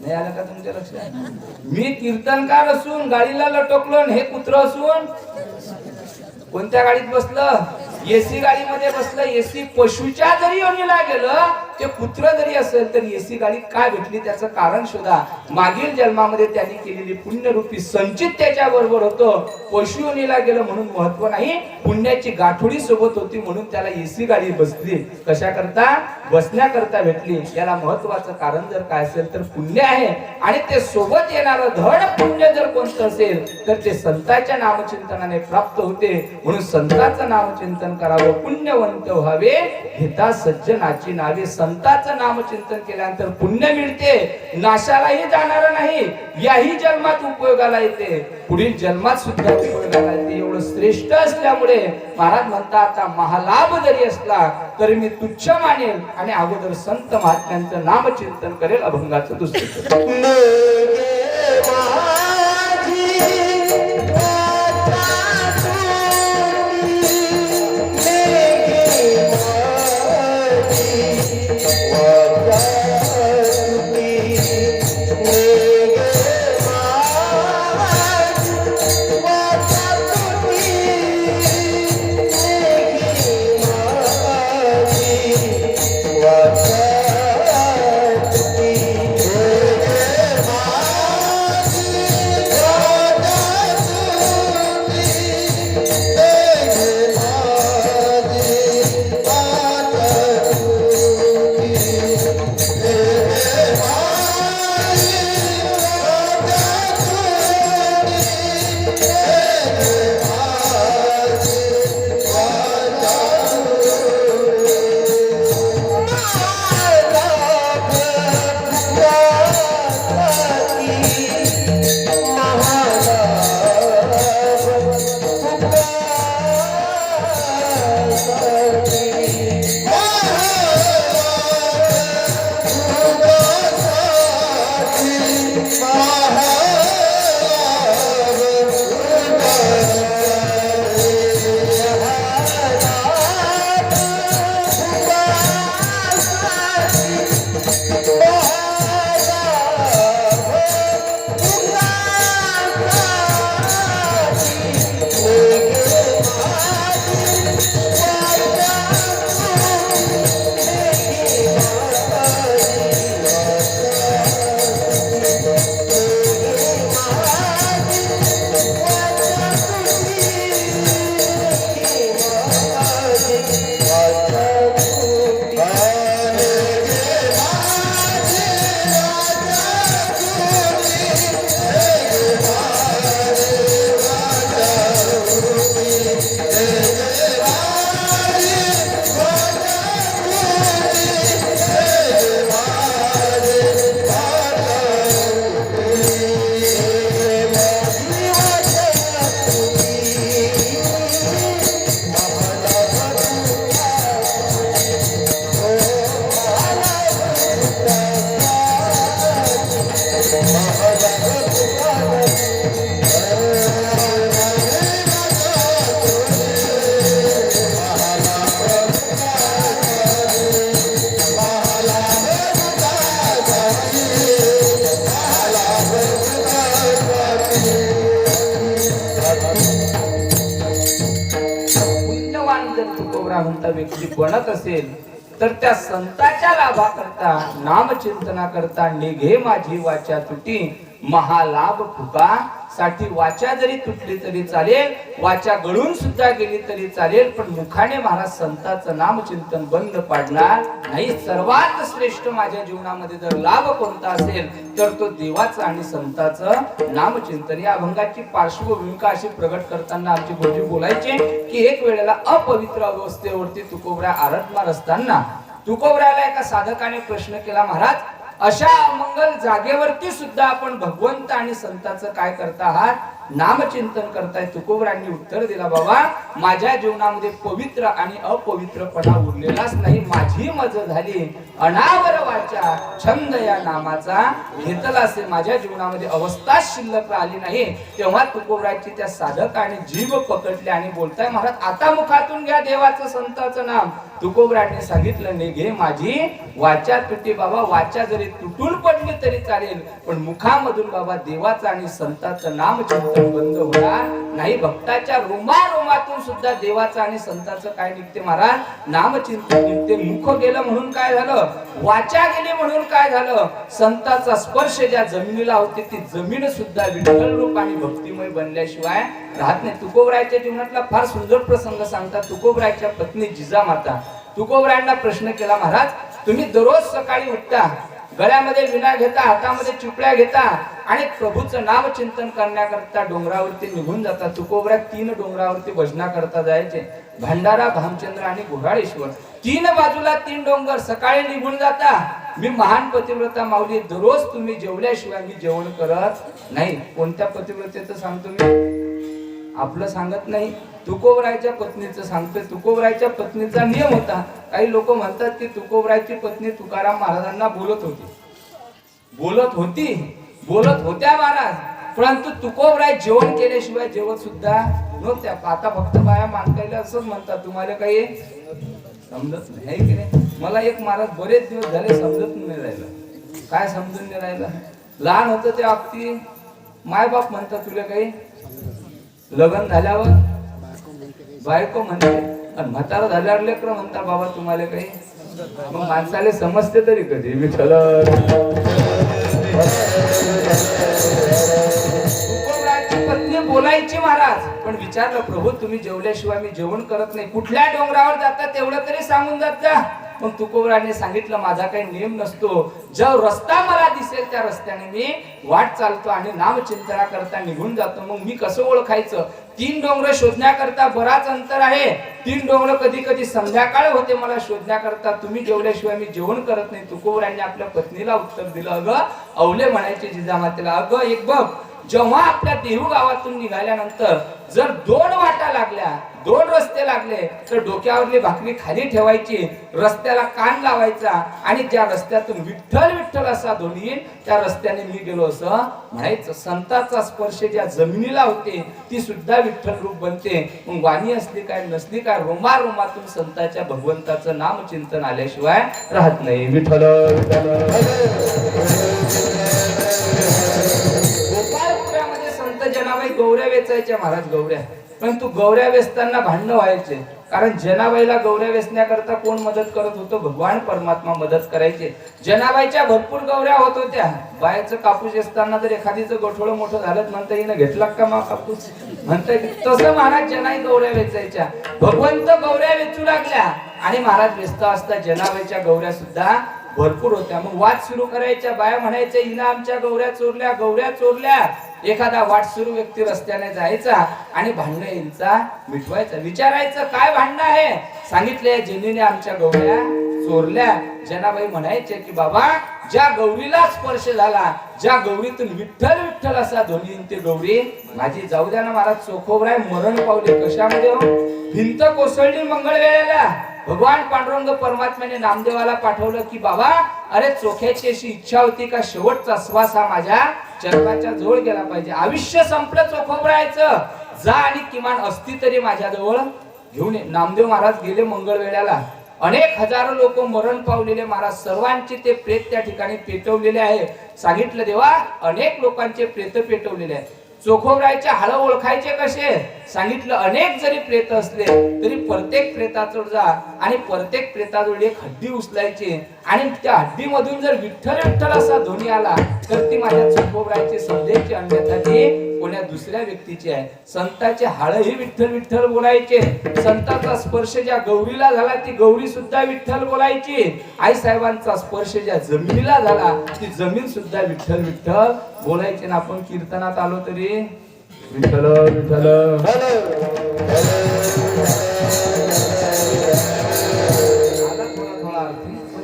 नाही आलं का तुमच्या लक्षात? मी कीर्तनकार असून गाडीला लटकलो, हे पुत्र असून कोणत्या गाडीत बसलं? एसी गाडीमध्ये बसलं. एसी पशुच्या जरी योनीला गेलं, ते पुत्र जरी असेल तर एसी गाडी काय भेटली त्याचं कारण शोधा. मागील जन्मामध्ये त्यांनी केलेली पुण्यरूपी संचित त्याच्या बरोबर होतं. पशु योनीला गेलं म्हणून महत्व नाही, पुण्याची गाठोडी सोबत होती म्हणून त्याला एसी गाडी बसली. कशा करता? बसण्याकरता भेटली. याला महत्वाचं कारण जर काय असेल तर पुण्य आहे, आणि ते सोबत येणारं धड पुण्य जर कोणतं असेल तर ते संतांच्या नामचिंतनाने प्राप्त होते. म्हणून संतांचं नामचिंतन करावं, पुण्यवंत व्हावे, हिता सज्जनाची नावे. संतांचं नामचिंतन केल्यानंतर पुण्य मिळते, नाशालाही जाणार नाही, याही जन्मात उपयोगाला येते, पुढील जन्मात सुद्धा उपयोगाला येते. एवढं श्रेष्ठ असल्यामुळे महाराज म्हणतात आता महालाभ जरी असला तरी मी तुच्छ मानेल आणि अगोदर संत महात्म्यांचं नामचिंतन करेल. अभंगाचं दुसरं पुण्यवान जर तुकोबरा म्हणता व्यक्ती बनत असेल तर त्या संताच्या लाभाकरता नामचिंतना करता निघे माझी वाचा तुटी महालाभ फुका साठी वाचा जरी तुटली तरी चालेल, वाचा गळून सुद्धा गेली तरी चालेल, पण मुखाने महाराज संताचं नामचिंतन बंद पाडणार नाही. सर्वात श्रेष्ठ माझ्या जीवनामध्ये जर लाभ कोणता असेल तर तो देवाचं आणि संताचं नामचिंतन. या अभंगाची पार्श्वभूमिका अशी प्रगट करताना आमचे गुरुजी बोलायचे की एक वेळेला अपवित्र अवस्थेवरती तुकोबरा आरडणार असताना तुकोबऱ्याला एका साधकाने प्रश्न केला, महाराज अशा अमंगल जागेवरती सुद्धा आपण भगवंत आणि संताचं काय करता आहात, नामचिंतन करताय. तुकोबरांनी उत्तर दिला, बाबा माझ्या जीवनामध्ये पवित्र आणि अपवित्रपणा उरलेलाच नाही, माझी मज झाली अनावर वाचा छंद या नामाचा घेतला असे माझ्या जीवनामध्ये अवस्था शिल्लक राहिली नाही. तेव्हा तुकोबराची त्या साधकाने जीभ पकडले आणि बोलताय, महाराज आता मुखातून घ्या देवाचं संताचं नाम. तुकोबराने सांगितलं, निघे माझी वाचा तुटी. बाबा वाचा जरी तुटून पडली तरी चालेल, पण मुखामधून बाबा देवाचं आणि संताचं नामचिंतन बंद होणार नाही. भक्ताच्या रोमारोमातून सुद्धा देवाचं आणि संताचं काय निघते महाराज, नामचिंतन निघते. मुख गेलं म्हणून काय झालं, वाचा गेली म्हणून काय झालं, संताचा स्पर्श ज्या जमिनीला होते ती जमीन सुद्धा विठ्ठल रूप आणि भक्तिमय बनल्याशिवाय राहत नाही. तुकोबराच्या जीवनातला फार सुंदर प्रसंग सांगतात. तुकोबराच्या पत्नी जिजामाता तुकोबरायांना प्रश्न केला, महाराज तुम्ही दररोज सकाळी उठता, गळ्यामध्ये विणा घेता, हातामध्ये चिपळ्या घेता आणि प्रभूचं नामचिंतन करण्याकरता डोंगरावरती निघून जाता. तुकोबरा 3 डोंगरावरती भजना करता जायचे, भंडारा, भामचंद्र आणि घोराळेश्वर. 3 बाजूला 3 डोंगर. सकाळी निघून जाता, मी महान पतिव्रता माऊली, दररोज तुम्ही जेवल्याशिवाय मी जेवण करत नाही. कोणत्या पतिव्रतेचं सांगतो मी, आपलं सांगत नाही, तुकोबरायच्या पत्नीचं सांगतोय. तुकोबरायच्या पत्नीचा नियम होता. काही लोक म्हणतात की तुकोबरायची पत्नी तुकाराम महाराजांना बोलत होत्या महाराज, परंतु तुकोबराय जेवण केल्याशिवाय जेवत सुद्धा नव्हत्या. आता फक्त बाया मानकायला असंच म्हणतात, तुम्हाला काही समजत नाही की नाही. मला एक महाराज बरेच दिवस झाले समजत नाही राहिलं. काय समजून नाही राहिलं, लहान होतं ते अगदी मायबाप म्हणतात तुला काही, लग्न झाल्यावर बायको म्हणते आणि म्हातारा झाल्यावर लेकरं म्हणतात बाबा तुम्हाला काही. मग माणसाला समजते तरी कधी विठ्ठल. तुकोबराची पत्नी बोलायची महाराज, पण विचारलं प्रभू तुम्ही जेवल्याशिवाय मी जेवण करत नाही, कुठल्या डोंगरावर जाता तेवढं तरी सांगून जात जा. मग तुकोबराने सांगितलं, माझा काही नियम नसतो, जो रस्ता मला दिसेल त्या रस्त्याने मी वाट चालतो आणि नामचिंतना करता निघून जातो. मग मी कसं ओळखायचं, 3 डोंगर शोधण्याकरता बराच अंतर आहे. 3 डोंगर कधी कधी संध्याकाळ होते मला शोधण्याकरता, तुम्ही जेवल्याशिवाय मी जेवण करत नाही. तुकोबराने आपल्या पत्नीला उत्तर दिलं, अगं अवले म्हणायचे जिजामातेला, अगं एक बघ जेव्हा आपल्या देहू गावातून निघाल्यानंतर जर 2 वाटा लागल्या, 2 रस्ते लागले, तर डोक्यावरली भाकरी खाली ठेवायची, रस्त्याला कान लावायचा आणि ज्या रस्त्यातून विठ्ठल विठ्ठल असा ध्वनी येईल त्या रस्त्याने मी गेलो असं म्हणायचं. संताचा स्पर्श ज्या जमिनीला होते ती सुद्धा विठ्ठल रूप बनते. मग वाणी असली काय नसली काय, रोमा रोमातून संताच्या भगवंताचं नामचिंतन आल्याशिवाय राहत नाही. विठ्ठल गोपाळपुरामध्ये संत जनाबाई गौऱ्या वेचायच्या महाराज, गौऱ्या. परंतु गौऱ्या वेचताना भांडणं व्हायचे, कारण जनाबाईला गौऱ्या वेचण्याकरता कोण मदत करत होतं? भगवान परमात्मा मदत करायचे. जनाबाईच्या भरपूर गौऱ्या होत होत्या. बायाचं कापूस वेचताना जर एखादीचं गोठोळ मोठं झालं म्हणता येईन घेतला का मा कापूस म्हणता येईल, तसं महाराज जनाई गौऱ्या वेचायच्या. भगवंत गौऱ्या वेचू लागल्या आणि महाराज वेचता असता जनाबाईच्या गौऱ्या सुद्धा भरपूर होत्या. मग वाद सुरू करायच्या. बाया म्हणायच्या हिनं आमच्या गौऱ्या चोरल्या, गौऱ्या चोरल्या. एखादा वाटसुरू व्यक्ती रस्त्याने जायचा आणि भांडण यांचा मिटवायचा. विचारायचं काय भांडण आहे? सांगितले जनीने आमच्या गौऱ्या चोरल्या. जनाबाई म्हणायचे की बाबा ज्या गौरीला स्पर्श झाला, ज्या गौरीतून विठ्ठल विठ्ठल असा ध्वनी येईल ते गौरी माझी. जाऊ द्या ना महाराज, चोखोबराय मरण पावले कशामध्ये हो? भिंत कोसळली मंगळवेळेला. भगवान पांडुरंग परमात्म्याने नामदेवाला पाठवलं की बाबा अरे चोख्याची अशी इच्छा होती का शेवटचा श्वास हा माझ्या चरणाच्या जवळ गेला पाहिजे. आयुष्य संपलं चोखोबरायचं, जा आणि किमान असती तरी माझ्या जवळ घेऊन ये. नामदेव महाराज गेले मंगळवेळ्याला. अनेक हजारो लोक मरण पावलेले महाराज, सर्वांचे ते प्रेत त्या ठिकाणी पेटवलेले आहे. सांगितलं देवा अनेक लोकांचे प्रेत पेटवलेले आहे. चोखोबरायचे हाड ओळखायचे कसे? सांगितलं अनेक जरी प्रेत असले तरी प्रत्येक प्रेताजवळ जा आणि प्रत्येक प्रेताजवळ एक हड्डी उचलायची आणि त्या हड्डीमधून जर विठ्ठल विठ्ठल असा ध्वनी आला तर ती माझ्या चोखोबरायची समजायची, अन्यथा ती कोण्या दुसऱ्या व्यक्तीची आहे. संताचे हाडही विठ्ठल विठ्ठल बोलायचे. संताचा स्पर्श ज्या गौरीला झाला ती गौरी सुद्धा विठ्ठल बोलायची. आई साहेबांचा स्पर्श ज्या जमिनीला झाला ती जमीन सुद्धा विठ्ठल विठ्ठल बोलायचे. ना आपण कीर्तनात आलो तरी विठ्ठल विठ्ठल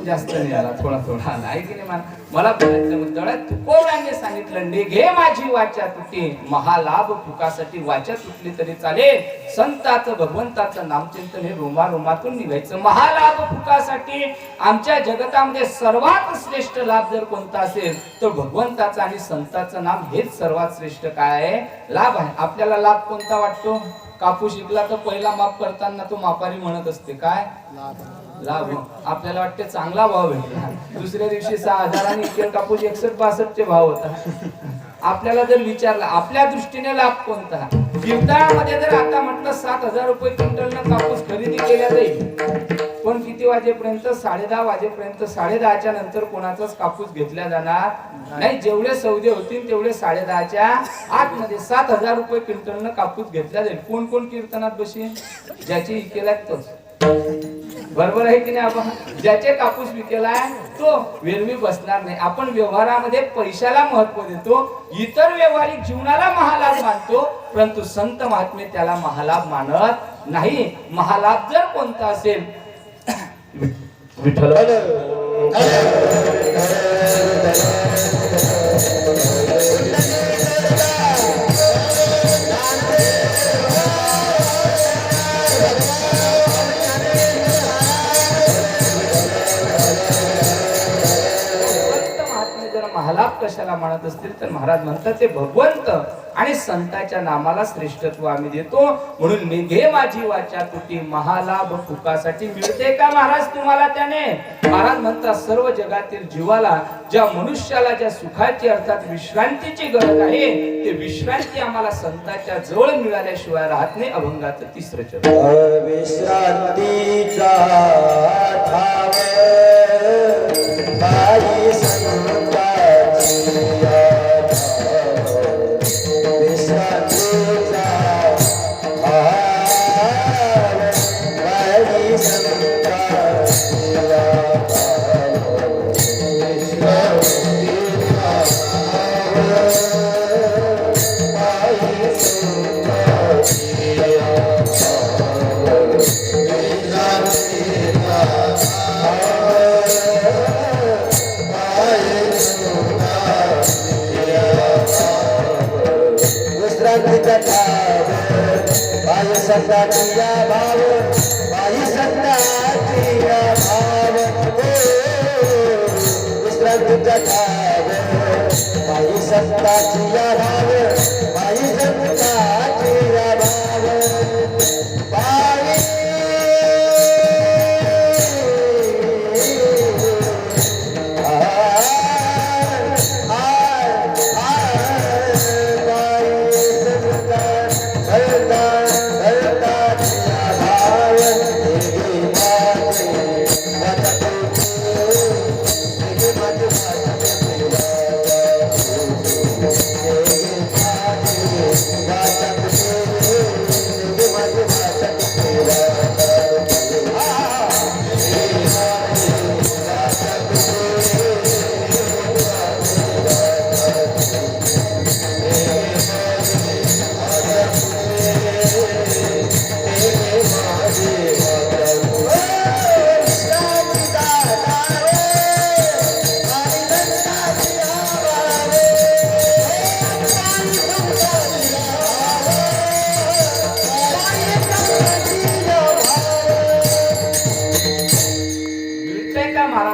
जास्त नाही आला, थोडा थोडा आला आहे की नाही. मला बोलायचं तळ्यात तुकोबराने सांगितलं निघे माझी वाचा तुटी, महालाभ फुकासाठी वाचा तुटली तरी चालेल. संताचं भगवंताचं नामचिंतन हे रोमा रोमातून निघायचं. महालाभ फुकासाठी आमच्या जगतामध्ये सर्वात श्रेष्ठ लाभ जर कोणता असेल तर भगवंताचं आणि संताचं नाम हेच सर्वात श्रेष्ठ काय आहे? लाभ आहे. आपल्याला लाभ कोणता वाटतो? कापूस शिकला तर पहिला माप करताना तो मापारी म्हणत असते काय? लाभ. आपल्याला वाटते चांगला भाव भेटला. दुसऱ्या दिवशी 6000 आणि इतर कापूस 61-62 चे भाव होता. आपल्याला जर विचारला आपल्या दृष्टीने लाभ कोणता? कीर्तनामध्ये जर आता म्हटलं 7000 रुपये क्विंटलनं कापूस खरेदी केल्या जाईल, पण किती वाजेपर्यंत? 10:30 वाजेपर्यंत. 10:30च्या नंतर कोणाचाच कापूस घेतला जाणार नाही. जेवढे सौदे होतील तेवढे 10:30च्या आतमध्ये 7000 रुपये क्विंटलनं कापूस घेतला जाईल. कोण कोण कीर्तनात बशी? ज्याची इकेला तोच. बरोबर आहे की नाही? आपण ज्याचे कापूस विकेलाय तो वेरवी बसणार नाही. आपण व्यवहारामध्ये पैशाला महत्व देतो, इतर व्यवहारिक जीवनाला महालाभ मानतो, परंतु संत महात्मे त्याला महालाभ मानत नाही. महालाभ जर कोणता असेल विठ्ठल महालाभ कशाला म्हणत असतील तर महाराज म्हणतात ते भगवंत आणि संतांच्या नामाला श्रेष्ठत्व आम्ही देतो. म्हणून निघे माझी वाचा तुटी, महालाभ फुकासाठी मिळते का महाराज तुम्हाला त्याने? महाराज म्हणतात सर्व जगातील जीवाला, ज्या मनुष्याला ज्या सुखाची अर्थात विश्रांतीची गरज आहे ते विश्रांती आम्हाला संतांच्या जवळ मिळाल्याशिवाय राहत नाही. अभंगाचं 3रं चरण. विश्रांतीचा ठाव पायी विश्रांतीचा ठाव पायी संतांचा भाव पायी संतांचा भाव विश्रांतीचा ठाव पायी संतांचा भाव पायी संतांचा भाव पायी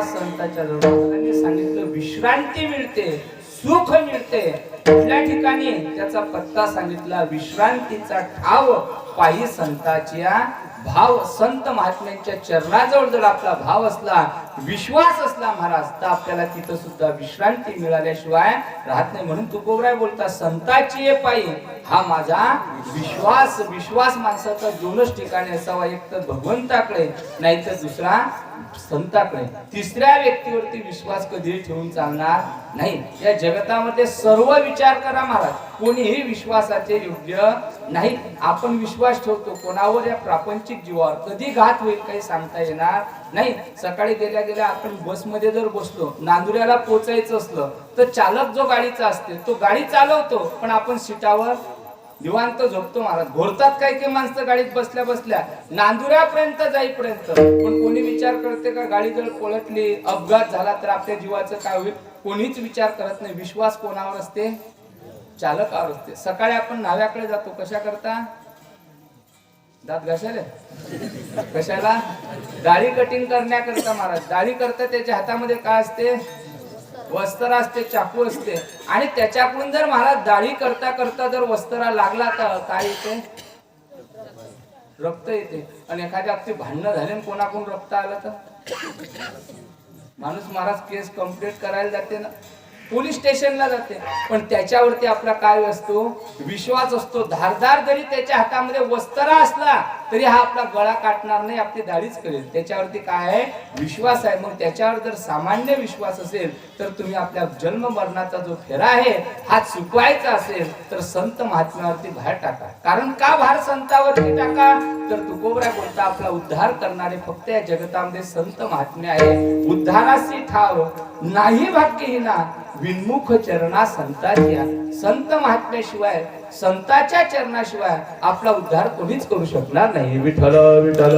संतांच्या जवळ त्यांनी सांगितलं विश्रांती मिळते, सुख मिळते. कुठल्या ठिकाणी त्याचा पत्ता सांगितला, विश्रांतीचा ठाव पायी संतांच्या भाव. संत महात्म्यांच्या चरणाजवळ जर आपला भाव असला, विश्वास असला महाराज, तर आपल्याला तिथं सुद्धा विश्रांती मिळाल्याशिवाय राहत नाही. म्हणून तुकोबराय बोलतात, संताची ये पायी हा माझा विश्वास. विश्वास माणसाचा दोनच ठिकाणी असावा, एक तर भगवंताकडे, नाही तर दुसरा संताकडे. तिसऱ्या व्यक्तीवरती विश्वास कधी ठेवून चालणार नाही. या जगतामध्ये सर्व विचार करा महाराज, कोणीही विश्वासाचे योग्य नाही. आपण विश्वास ठेवतो कोणावर? या प्रापंचिक जीवावर. कधी घात होईल काही सांगता येणार नाही. सकाळी गेल्या गेल्या आपण बसमध्ये जर बसलो, नांदुऱ्याला पोहोचायचं असलं, तर चालक जो गाडीचा असते तो गाडी चालवतो, पण आपण सीटावर निवांत झोपतो महाराज. घोरतात काही माणसं गाडीत बसल्या बसल्या नांदुऱ्यापर्यंत जाईपर्यंत. पण कोणी विचार करते का गाडी जर पलटली, अपघात झाला तर आपल्या जीवाचं काय होईल? कोणीच विचार करत नाही. विश्वास कोणावर असते? चालकावर असते. सकाळी आपण न्हाव्याकडे जातो, कशा करता? दात घासायला? कशाला? दाढी कटिंग करण्याकरता महाराज. दाढी करता त्याच्या हातामध्ये काय असते? वस्त्र असते, चाकू असते. आणि त्याच्याकडून जर महाराज दाढी करता करता जर वस्त्रा लागला तर काय येते? रक्त येते. आणि एखाद्या अगदी भांडणं झाले, कोणाकडून रक्त आलं तर माणूस महाराज केस कंप्लीट करायला जाते ना, पोलीस स्टेशनला जाते. पण त्याच्यावरती आपला काय असतो? विश्वास असतो. धारदार जरी त्याच्या हातामध्ये वस्त्र असला तरी हा आपला गळा काटणार नाही, आपली दाढीच करेल. त्याच्यावरती काय आहे? विश्वास आहे. मग त्याच्यावर जर सामान्य विश्वास असेल तर तुम्ही आपल्या जन्म मरणाचा जो फेरा आहे हा चुकवायचा असेल तर संत महात्म्यावरती भार टाका. कारण का भार संतावरती टाका? तर तुकोबराय बोलता, आपला उद्धार करणारे फक्त या जगतामध्ये संत महात्म्य आहे. उद्धाराची ठाव नाही भाग्यहीना, विन्मुख चरणा संताच्या. संत महात्म्याशिवाय, संताच्या चरणाशिवाय आपला उद्धार कोणीच करू शकणार नाही. विठ्ठल विठ्ठल.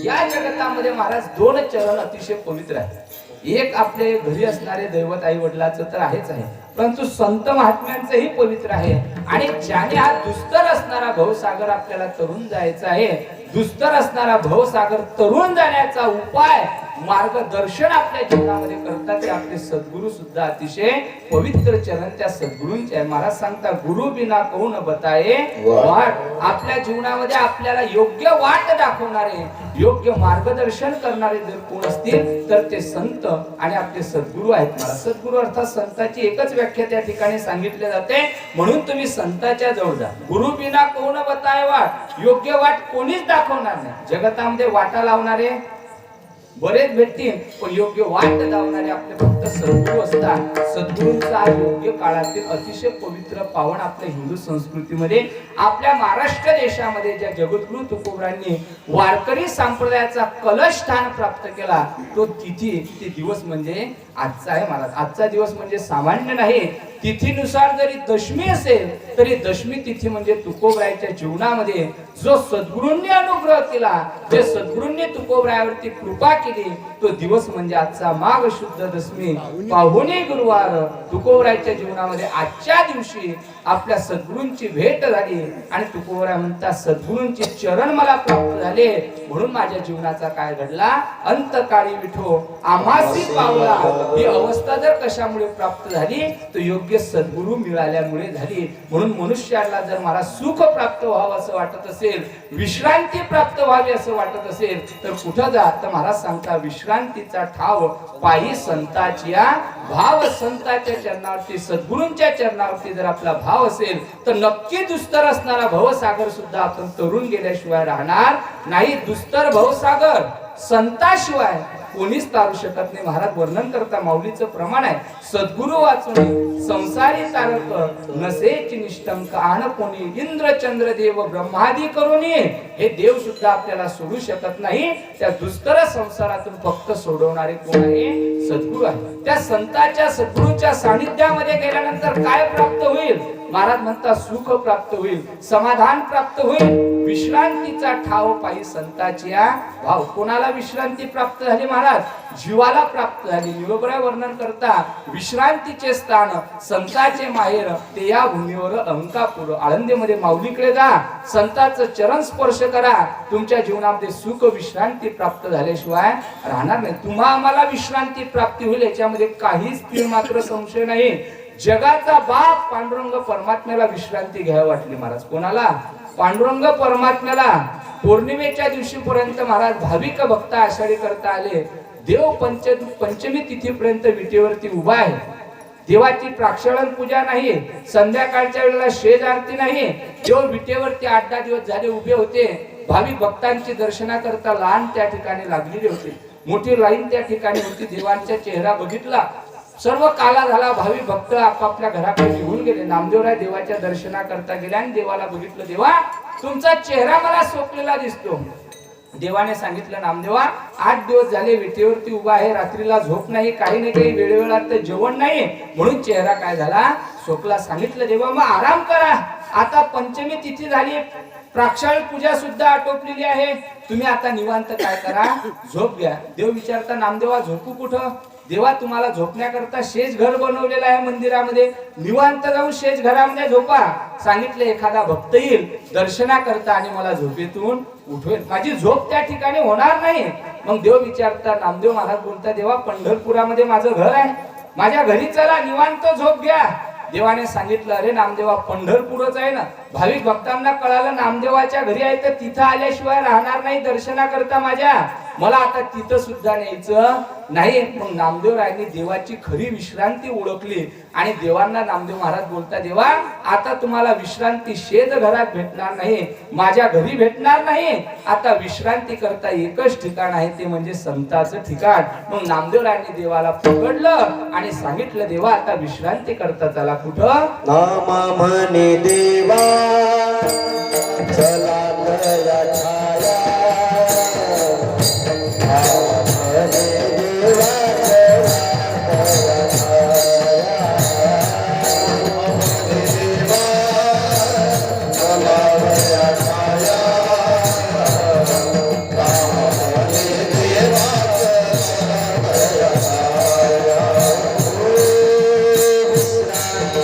या जगतामध्ये महाराज दोन चरण अतिशय पवित्र आहेत. एक आपले घरी असणारे दैवत आई वडिलाचं तर आहेच आहे, परंतु संत महात्म्यांचंही पवित्र आहे. आणि ज्याने हा दुस्तर असणारा भवसागर आपल्याला तरुण जायचा आहे, दुस्तर असणारा भवसागर तरुण जाण्याचा उपाय, मार्गदर्शन आपल्या जीवनामध्ये करतात ते आपले सद्गुरु सुद्धा अतिशय पवित्र चरण त्या सद्गुरूंचे आहे. महाराज सांगता, गुरु बिना कोण बताये वाट. आपल्या जीवनामध्ये आपल्याला योग्य वाट दाखवणारे, योग्य मार्गदर्शन करणारे जर कोण असतील तर ते संत आणि आपले सद्गुरु आहेत. महाराज सद्गुरु अर्थात संताची एकच व्याख्या त्या ठिकाणी सांगितली जाते. म्हणून तुम्ही संताच्या जवळ जा. गुरु बिना कोण बताये वाट. योग्य वाट कोणीच दाखवणार नाही. जगतामध्ये वाटा लावणारे बरेच भेटतील, पण योग्य वाट दावणारे आपले फक्त सद्गुरू असतात. सद्गुरूंचा योग्य काळातील अतिशय पवित्र पावन आपल्या हिंदू संस्कृतीमध्ये, आपल्या महाराष्ट्र देशामध्ये ज्या जगद्गुरु तुकोबरांनी वारकरी संप्रदायाचा कलश स्थान प्राप्त केला, तो तिथी, ते दिवस म्हणजे आजचा आहे महाराज. आजचा दिवस म्हणजे सामान्य नाही. तिथीनुसार जरी दशमी असेल तरी दशमी तिथी म्हणजे तुकोबरायाच्या जीवनामध्ये जो सद्गुरूंनी अनुग्रह केला, जे सद्गुरूंनी तुकोबरायावरती कृपा केली तो दिवस म्हणजे आजचा माघ शुद्ध दशमी पाहुणे गुरुवार. तुकोबरायच्या जीवनामध्ये आजच्या दिवशी आपल्या सद्गुरूंची भेट झाली आणि तुकोबराय म्हणतात सद्गुरूंचे चरण मला प्राप्त झाले म्हणून माझ्या जीवनाचा काय घडला अंतकाळी विठो आम्हासी पावला. ही अवस्था जर कशामुळे प्राप्त झाली तर योग्य सद्गुरू मिळाल्यामुळे झाली. म्हणून मनुष्याला जर मला सुख प्राप्त व्हावं असं वाटत असेल, विश्रांती प्राप्त व्हावी असं वाटत असेल तर कुठं जा तर महाराज सांगता विश्रांतीचा ठाव पायी संताच्या भाव. संताच्या चरणावरती सद्गुरूंच्या चरणावरती जर आपला भाव असेल तर नक्की दुस्तर असणारा भवसागर सुद्धा आपण तरुण गेल्याशिवाय राहणार नाही. दुस्तर भवसागर संताशिवाय कोणीच तारू शकत नाही. महाराज वर्णन करता माऊलीचं प्रमाण आहे सद्गुरु वाचून संसारी तारक नसेची निष्ठंक आण कोणी इंद्र चंद्र देव ब्रह्मादी करुणी. हे देव सुद्धा आपल्याला सोडू शकत नाही. त्या दुस्तर संसारातून फक्त सोडवणारे कोण आहे सद्गुरु आहे. त्या संताच्या सद्गुरूच्या सानिध्यामध्ये गेल्यानंतर काय प्राप्त होईल महाराज म्हणतात सुख प्राप्त होईल, समाधान प्राप्त होईल, विश्रांतीचा ठाव पायी संताच्या भाव. कोणाला विश्रांती प्राप्त झाली महाराज जीवाला प्राप्त झाली. निरोबराय वर्णन करता विश्रांतीचे स्थान संताचे माहेर ते या भूमीवर अंकापूर. आळंदीमध्ये माऊलीकडे जा, संताचं चरण स्पर्श करा. तुमच्या जीवनामध्ये सुख विश्रांती प्राप्त झाल्याशिवाय राहणार नाही. तुम्हा आम्हाला विश्रांती प्राप्ती होईल याच्यामध्ये काहीच तीळ मात्र संशय नाही. जगाचा बाप पांडुरंग परमात्म्याला विश्रांती घ्यावी वाटली महाराज. कोणाला पांडुरंग परमात्म्याला पौर्णिमेच्या दिवशी पर्यंत महाराज भाविक भक्त आषाढी करता आले. देव पंचमी तिथीपर्यंत विटेवरती उभा आहे. देवाची प्राक्षालन पूजा नाही, संध्याकाळच्या वेळेला शेज आरती नाही. देव विटेवरती 8-10 दिवस झाले उभे होते. भाविक भक्तांची दर्शना करता लहान त्या ठिकाणी लागलेली होती. मोठी लाईन त्या ठिकाणी होती. देवांचा चेहरा बघितला, सर्व काला झाला. भावी भक्त आपापल्या घराकडे निघून गेले. नामदेवराय देवाच्या दर्शना करता गेले आणि देवाला बघितलं, देवा तुमचा चेहरा मला सोपलेला दिसतो. देवाने सांगितलं नामदेवा 8 दिवस झाले विटेवरती उभा आहे, रात्रीला झोप नाही, काही नाही, काही वेळेवेळात जेवण नाही, म्हणून चेहरा काय झाला सोपला. सांगितलं देवा मग आराम करा, आता पंचमी तिथी झाली, प्राक्षाळ पूजा सुद्धा आटोपलेली आहे, तुम्ही आता निवांत काय करा झोप घ्या. देव विचारता नामदेवा झोपू कुठं? देवा तुम्हाला झोपण्याकरता शेज घर बनवलेलं आहे मंदिरामध्ये, निवांत जाऊन शेज घरामध्ये झोपा. सांगितलं एखादा भक्त येईल दर्शना करता आणि मला झोपेतून उठवेल, माझी झोप त्या ठिकाणी होणार नाही. मग देव विचारता नामदेव महाराज बोलता देवा पंढरपुरामध्ये माझं घर आहे, माझ्या घरी चला निवांत झोप घ्या. देवाने सांगितलं अरे नामदेवा पंढरपूरच आहे ना. भाविक भक्तांना कळालं नामदेवाच्या घरी आहे तर तिथं आल्याशिवाय राहणार नाही दर्शना करता माझ्या, मला आता तिथं सुद्धा न्यायचं नाही. मग नामदेवरायांनी देवाची खरी विश्रांती ओळखली आणि देवांना नामदेव महाराज बोलता देवा आता तुम्हाला विश्रांती शेज घरात भेटणार नाही, माझ्या घरी भेटणार नाही. आता विश्रांती करता एकच ठिकाण आहे ते म्हणजे संताचं ठिकाण. मग नामदेवरायांनी देवाला पकडलं आणि सांगितलं देवा आता विश्रांती करता चला कुठं? नाम म्हणे देवा चला तया छाया, नाम म्हणे देवा चला तया छाया, नाम म्हणे देवा चला तया छाया, नाम म्हणे देवा चला तया छाया. विश्रांती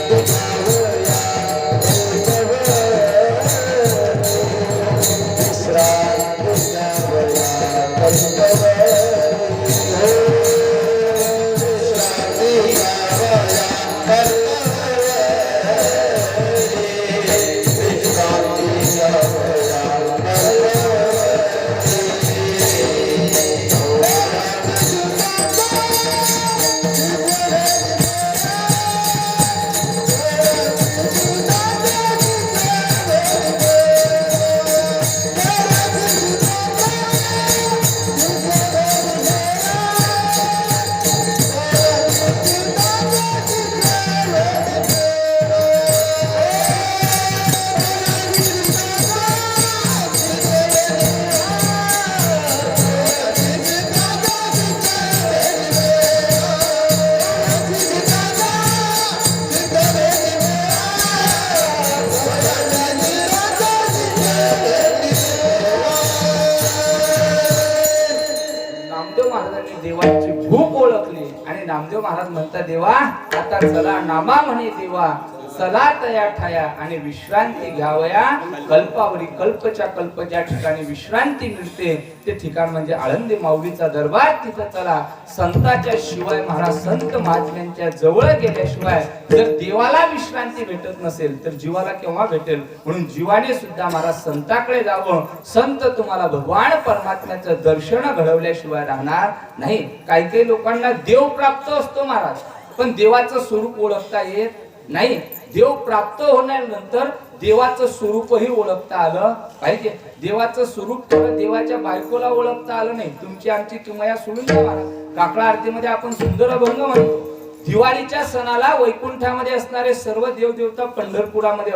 देवाची भूक ओळखली आणि नामदेव महाराज म्हणतात देवा आता चला नामा म्हणे देवा चला तया ठाया आणि विश्रांती घ्यावया कल्पावरी कल्पच्या कल्प ज्या ठिकाणी विश्रांती मिळते ते ठिकाण म्हणजे आळंदी माऊलीचा दरबार. तिथं चला संताच्या शिवाय महाराज संत महात्म्यांच्या जवळ गेल्याशिवाय जर देवाला विश्रांती भेटत नसेल तर जीवाला केव्हा भेटेल. म्हणून जीवाने सुद्धा महाराज संताकडे जावं. संत तुम्हाला भगवान परमात्म्याचं दर्शन घडवल्याशिवाय राहणार नाही. काही काही लोकांना देव प्राप्त असतो महाराज पण देवाचं स्वरूप ओळखता येत नाही. देव प्राप्त होण्यानंतर देवाचं स्वरूपही ओळखता आलं पाहिजे. देवाचं स्वरूप तर देवाच्या बायकोला ओळखता आलं नाही. तुमची आमची किमया सोडून द्या महाराज. काकडा आरतीमध्ये आपण सुंदर अभंग म्हणतो. दिवाळीच्या सणाला वैकुंठामध्ये असणारे सर्व देवदेवता पंढरपुरामध्ये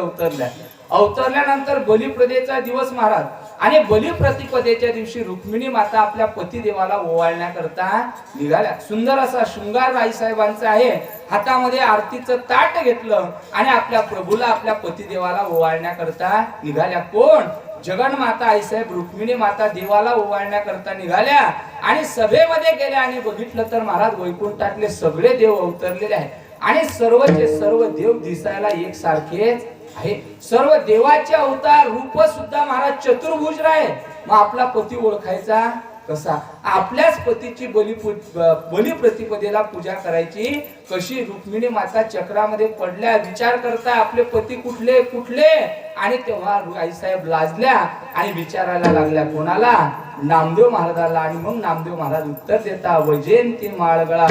अवतरल्यानंतर बलिप्रदेचा दिवस महाराज आणि बलिप्रतिपदेच्या दिवशी रुक्मिणी माता आपल्या पतिदेवाला ओवाळण्याकरता निघाल्या. सुंदर असा शृंगार राईसाहेबांचा आहे. हातामध्ये आरतीचं ताट घेतलं आणि आपल्या प्रभूला आपल्या पतिदेवाला ओवाळण्याकरता निघाल्या. कोण? जगन्माता आईसाहेब रुक्मिणी माता देवाला ओवाळण्याकरता निघाल्या आणि सभेमध्ये गेल्या आणि बघितलं तर महाराज वैकुंठातले सगळे देव अवतरलेले आहेत आणि सर्वचे सर्व देव दिसायला एकसारखेच आहे. सर्व देवाचे अवतार रूप सुद्धा महाराज चतुर्भुज आहे. मग आपला पती ओळखायचा कसा? आपल्याच पतीची बलिप्रतिपदेला पूजा करायची कशी? रुक्मिणी माता चक्रामध्ये पडल्या, विचार करता आपले पती कुठले कुठले आणि तेव्हा आईसाहेब लाजल्या आणि विचारायला लागल्या कोणाला? नामदेव महाराजाला. आणि मग नामदेव महाराज उत्तर देता वैजयंती माळगळा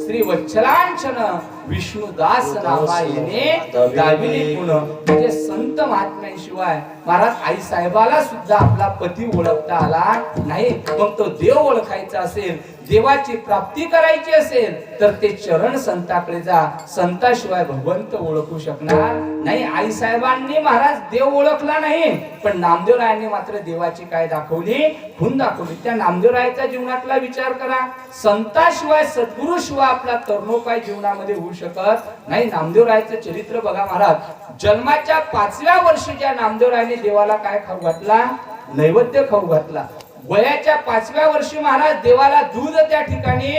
श्री वत्सलांचन विष्णुदास नामा येणे दाविली पुन. म्हणजे संत महात्म्यांशिवाय महाराज आई साहेबाला सुद्धा आपला पती ओळखता आला नाही. मग तो देव ओळखायचा असेल, देवाची प्राप्ती करायची असेल तर ते चरण संताकडे जा. संताशिवाय भगवंत ओळखू शकणार नाही. आई साहेबांनी महाराज देव ओळखला नाही पण नामदेवरायांनी मात्र देवाची काय दाखवली? खून दाखवली. त्या नामदेवरायाच्या जीवनातला विचार करा. संताशिवाय सद्गुरु शिवाय आपला तरुणोपाय जीवनामध्ये होऊ शकत नाही. नामदेवरायाचं चरित्र बघा महाराज. जन्माच्या 5व्या वर्षी ज्या नामदेवरायांनी देवाला काय खाऊ घातला? नैवेद्य खाऊ घातला. वयाच्या 5व्या वर्षी महाराज देवाला दूध त्या ठिकाणी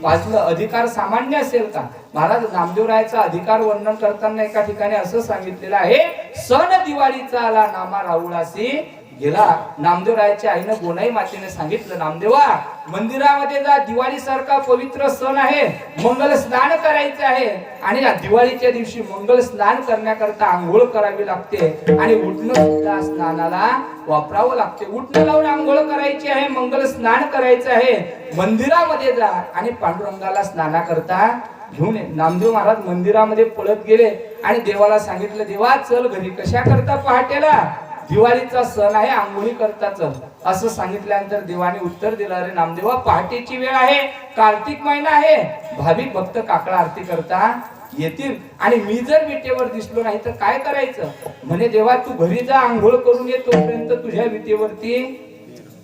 पाजलं. अधिकार सामान्य असेल का महाराज? नामदेवरायाचा अधिकार वर्णन करताना एका ठिकाणी असं सांगितलेलं आहे, सण दिवाळीचा आला नामा राहुळासी गेला. नामदेवरायाच्या आईनं गोनाई मातेने सांगितलं, नामदेवा मंदिरामध्ये जा, दिवाळी सारखा पवित्र सण आहे, मंगल स्नान करायचं आहे आणि या दिवाळीच्या दिवशी मंगल स्नान करण्याकरता आंघोळ करावी लागते आणि उठणं सुद्धा स्नानाला वापरावं लागते. उठणं लावून आंघोळ करायची आहे, मंगल स्नान करायचं आहे. मंदिरामध्ये जा आणि पांडुरंगाला स्नानाकरता घेऊन ये. नामदेव महाराज मंदिरामध्ये पळत गेले आणि देवाला सांगितलं, देवा चल घरी. कशा करता? पहाटेला दिवाळीचा सण आहे, आंघोळी करता चल. असं सांगितल्यानंतर देवाने उत्तर दिलं, अरे नामदेवा पहाटेची वेळ आहे, कार्तिक महिना आहे, भाविक भक्त काकडा आरती करता येतील आणि मी जर विटेवर दिसलो नाही तर काय करायचं? म्हणे देवा तू घरी जा, आंघोळ करून ये, तोपर्यंत तुझ्या विटेवरती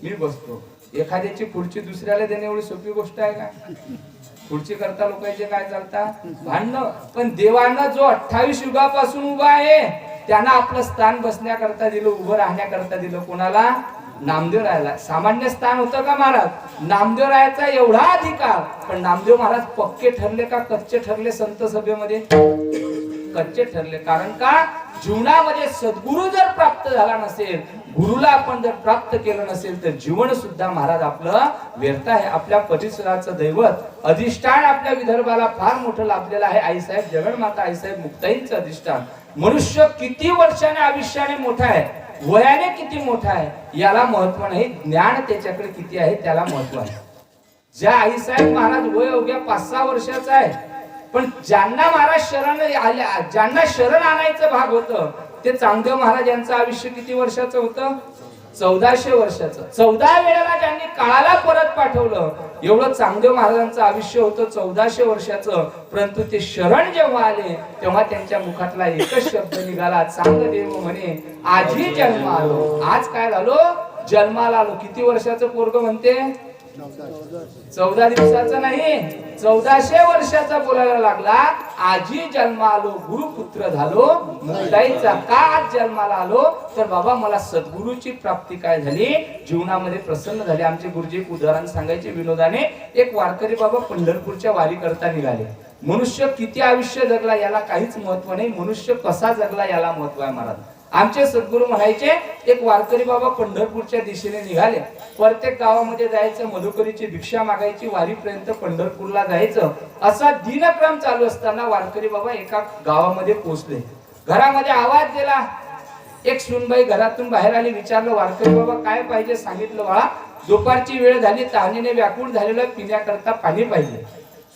मी बसतो. एखाद्याची पुढची दुसऱ्याला देणे एवढी सोपी गोष्ट आहे का? पुढची करता लोकांचे काय चालतात? भांडणं. पण देवानं जो 28 युगापासून उभा आहे त्यांना आपलं स्थान बसण्याकरता दिलं, उभं राहण्याकरता दिलं. कोणाला? नामदेवरायाला. सामान्य स्थान होतं का महाराज? नामदेवरायाचा एवढा अधिकार. पण नामदेव महाराज पक्के ठरले का कच्चे ठरले? संत सभेमध्ये कच्चे ठरले. कारण का? जीवनामध्ये सद्गुरु जर प्राप्त झाला नसेल, गुरुला आपण जर प्राप्त केलं नसेल तर जीवन सुद्धा महाराज आपलं व्यर्थ आहे. आपल्या परिसराचं दैवत अधिष्ठान आपल्या विदर्भाला फार मोठं लाभलेलं आहे. आईसाहेब जगन्माता आईसाहेब मुक्ताईंचं अधिष्ठान. मनुष्य किती वर्षाने आयुष्याने मोठा आहे, वयाने किती मोठा आहे याला महत्व नाही, ज्ञान त्याच्याकडे किती आहे त्याला महत्व आहे. ज्या आईसाहेब महाराज वय अवघ्या 5-6 वर्षाचा आहे पण ज्यांना महाराज शरण आल्या, ज्यांना शरण आणायचं भाग होतं ते चांगदेव महाराज यांचं आयुष्य किती वर्षाचं होतं? 1400 वर्षाचं. 14 वेळेला ज्यांनी काळाला परत पाठवलं एवढं चांगदेव महाराजांचं आयुष्य होतं 1400 वर्षाचं. परंतु ते शरण जेव्हा आले तेव्हा त्यांच्या मुखातला एकच शब्द निघाला, चांगदेव म्हणे आजी जन्म आलो. आज काय झालो? जन्माला आलो. किती वर्षाचं पोरग म्हणते? 14 दिवसाचा नाही, 1400 वर्षाचा बोलायला लागला. आजी जन्मालो गुरुपुत्र झालो, मुक्ताईचा का आज जन्माला आलो, तर बाबा मला सद्गुरूची प्राप्ती काय झाली, जीवनामध्ये प्रसन्न झाले. आमचे गुरुजी एक उदाहरण सांगायचे विनोदाने. एक वारकरी बाबा पंढरपूरच्या वारी करता निघाले. मनुष्य किती आयुष्य जगला याला काहीच महत्व नाही, मनुष्य कसा जगला याला महत्व आहे महाराज. आमचे सद्गुरू म्हणायचे, एक वारकरी बाबा पंढरपूरच्या दिशेने निघाले. प्रत्येक गावामध्ये जायचं, मधुकरीची भिक्षा मागायची, वारीपर्यंत पंढरपूरला जायचं, असा दिनक्रम चालू असताना वारकरी बाबा एका गावामध्ये पोहोचले. घरामध्ये आवाज दिला. एक सुनबाई घरातून बाहेर आली. विचारलं, वारकरी बाबा काय पाहिजे. सांगितलं, बाळा दुपारची वेळ झाली, तहानेने व्याकुळ झालेलं, पिण्याकरता पाणी पाहिजे.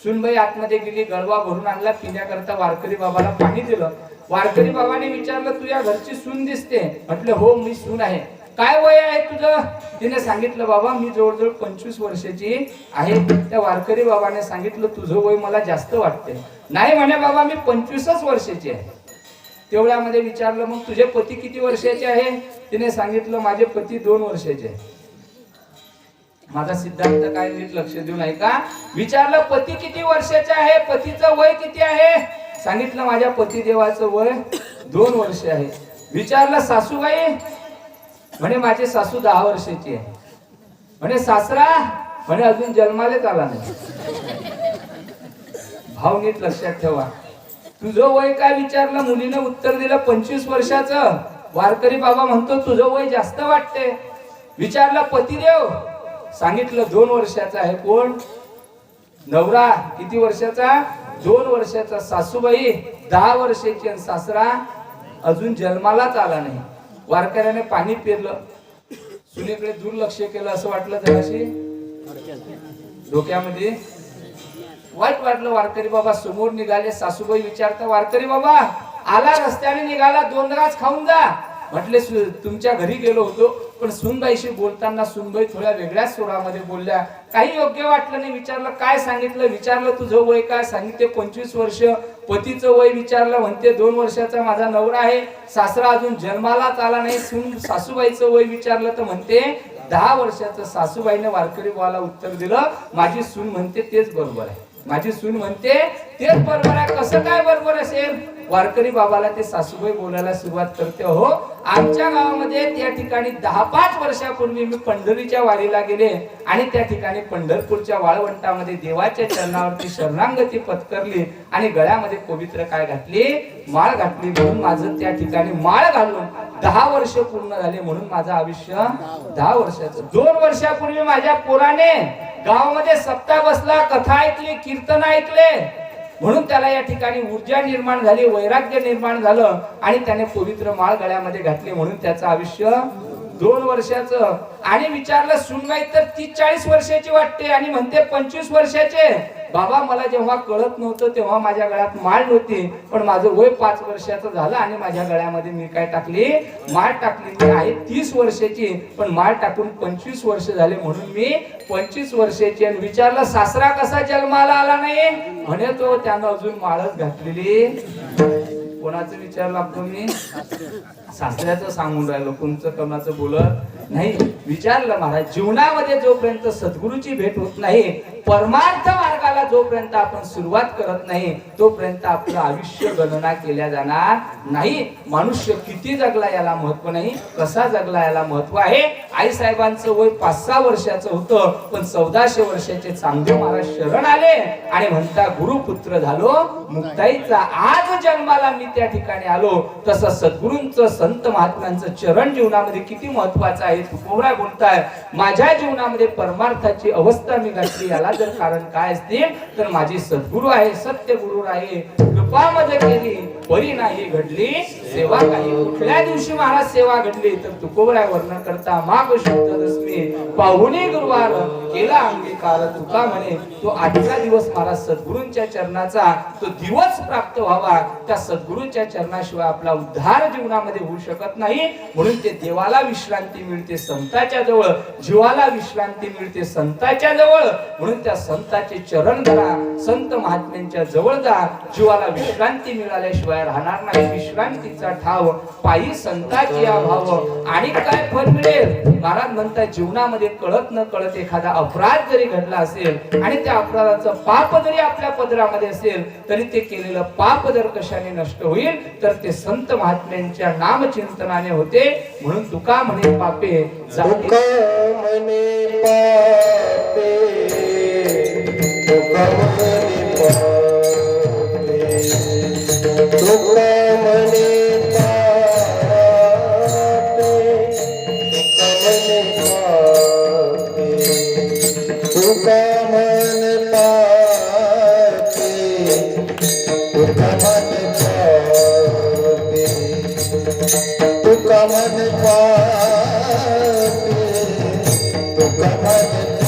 सुनबाई आतमध्ये गेली, गळवा भरून आणला, पिण्याकरता वारकरी बाबाला पाणी दिलं. वारकरी बाबाने विचारलं, तू या घरची सून दिसते. म्हटलं, हो मी सून आहे. काय वय आहे तुझं. तिने सांगितलं, बाबा मी जवळजवळ 25 वर्षाची आहे. त्या वारकरी बाबाने सांगितलं, तुझं वय मला जास्त वाटते. नाही म्हणे बाबा मी 25च वर्षाची आहे. तेवढ्यामध्ये विचारलं, मग तुझे पती किती वर्षाचे आहे. तिने सांगितलं, माझे पती 2 वर्षाचे आहे. माझा सिद्धांत काय नीट लक्ष देऊ नाही का. विचारलं, पती किती वर्षाचे आहे, पतीचं वय किती आहे. सांगितलं, माझ्या पतिदेवाचं वय 2 वर्ष आहे. विचारलं, सासूबाई. म्हणे माझे सासू 10 वर्षाची आहे. म्हणे सासरा. म्हणे अजून जन्मालेच आला नाही. भाव नीट लक्षात ठेवा. तुझं वय काय विचारलं. मुलीने उत्तर दिलं 25 वर्षाचं. वारकरी बाबा म्हणतो, तुझं वय जास्त वाटते. विचारलं, पतिदेव. सांगितलं 2 वर्षाचा आहे. कोण. नवरा. किती वर्षाचा. 2 वर्षाचा. सासूबाई 10 वर्षाची आणि सासरा अजून जन्मालाच आला नाही. वारकऱ्याने पाणी पिरलं. सुनेकडे दुर्लक्ष केलं असं वाटलं जराशी. डोक्यामध्ये वाईट वाटलं. वारकरी बाबा समोर निघाले. सासूबाई विचारता, वारकरी बाबा आला रस्त्याने निघाला, 2 घास खाऊन जा. म्हटले, तुमच्या घरी गेलो होतो. पण सुनबाईशी बोलताना सुनबाई थोड्या वेगळ्याच स्वरामध्ये बोलल्या. काही योग्य वाटलं नाही. विचारलं, काय सांगितलं. विचारलं, तुझं वय काय. सांगितले 25 वर्ष. पतीचं वय विचारलं. म्हणते 2 वर्षाचा माझा नवरा आहे, सासरा अजून जन्मालाच आला नाही. सासूबाईचं वय विचारलं तर म्हणते 10 वर्षाचं. सासूबाईने वारकरी बाबाला उत्तर दिलं, माझी सून म्हणते तेच बरोबर आहे. माझी सून म्हणते तेच बरोबर आहे. कसं काय बरोबर असेल. वारकरी बाबाला ते सासूबाई बोलायला सुरुवात करते, हो आमच्या गावामध्ये त्या ठिकाणी 10-5 वर्षापूर्वी मी पंढरीच्या वारीला गेले आणि त्या ठिकाणी पंढरपूरच्या वाळवंटामध्ये देवाच्या चरणावरती शरणागती पत्करली आणि गळ्यामध्ये पवित्र काय घातली, माळ घातली. म्हणून माझं त्या ठिकाणी माळ घालून 10 वर्ष पूर्ण झाले. म्हणून माझं आयुष्य 10 वर्षाचं. 2 वर्षापूर्वी माझ्या पोराने गावामध्ये सप्ताह बसला, कथा ऐकली, कीर्तन ऐकले. म्हणून त्याला या ठिकाणी ऊर्जा निर्माण झाली, वैराग्य निर्माण झालं आणि त्याने पवित्र माळ गळ्यामध्ये घातली. म्हणून त्याचं आयुष्य 2 वर्षाचं. आणि विचारलं, सुनबाई तर 30-40 वर्षाची वाटते आणि म्हणते 25 वर्षाचे. बाबा मला जेव्हा कळत नव्हतं तेव्हा माझ्या गळ्यात माळ नव्हती, पण माझं वय 5 वर्षाचं झालं आणि माझ्या गळ्यामध्ये मी काय टाकली, माळ टाकली. मी आहे 30 वर्षाची पण माळ टाकून 25 वर्ष झाले. म्हणून मी 25 वर्षाची. आणि विचारलं, सासरा कसा जन्माला आला नाही. म्हणे तो त्यानं अजून माळच घातलेली. कोणाचं विचारलं आपण मी, सासऱ्याचं सांगून राहिलो, कोणचं कोणाचं बोलत नाही. विचारलं महाराज, जीवनामध्ये जोपर्यंत सद्गुरूची भेट होत नाही, परमार्थ मार्गाला जोपर्यंत आपण सुरुवात करत नाही, तोपर्यंत आपलं आयुष्य गणना केल्या जाणार नाही. मनुष्य किती जगला याला महत्व नाही, कसा जगला याला महत्व आहे. आई साहेबांचं वय 5-6 वर्षाचं होतं, पण 1400 वर्षाचे चांगदेव महाराज शरण आले आणि म्हणता गुरुपुत्र झालो, मुक्ताईचा आज जन्माला मी त्या ठिकाणी आलो. तसं सद्गुरूंचं, संत महात्म्यांचं चरण जीवनामध्ये किती महत्वाचं आहे. तुकोबरा बोलताय, माझ्या जीवनामध्ये परमार्थाची अवस्था मी गाठली. याला जर कारण काय असतील तर माझी सद्गुरू आहे, सत्य गुरु आहे. कृपा मध्ये केली परी नाही घडली सेवा काही. कुठल्या दिवशी महाराज सेवा घडली तर तुकोबरा वर्णन करता, माघ शुद्ध दशमी पाहुणे गुरुवार केला अंगीकार. तुका म्हणे तो आजचा दिवस महाराज सद्गुरूंच्या चरणाचा तो दिवस प्राप्त व्हावा. त्या सद्गुरूंच्या चरणाशिवाय आपला उद्धार जीवनामध्ये होऊ शकत नाही. म्हणून ते देवाला विश्रांती मिळते संताच्या जवळ, जीवाला विश्रांती मिळते संताच्या जवळ. म्हणून त्या संताचे चरण धरा, संत महात्म्यांच्या जवळ जा. जीवाला विश्रांती मिळाल्याशिवाय शिवाय राहणार नाही विश्रांतीचा ठाव, पायी संताची अभाव. आणि काय फल मिळेल? महाराज म्हणतात जीवनामध्ये कळत न कळत एखादा अपराध जरी घडला असेल आणि त्या अपराधाचं पाप जरी आपल्या पदरामध्ये असेल तरी ते केलेलं पाप जर कशाने नष्ट होईल तर ते संत महात्म्यांच्या नामचिंतनाने होते. म्हणून तुका म्हणे पापे तुका म्हणे पापे, तुका म्हणे पापे, तुका म्हणे पापे, तुका म्हणे पापे, तुका म्हणे पापे, तुका म्हणे पापे, तुका म्हणे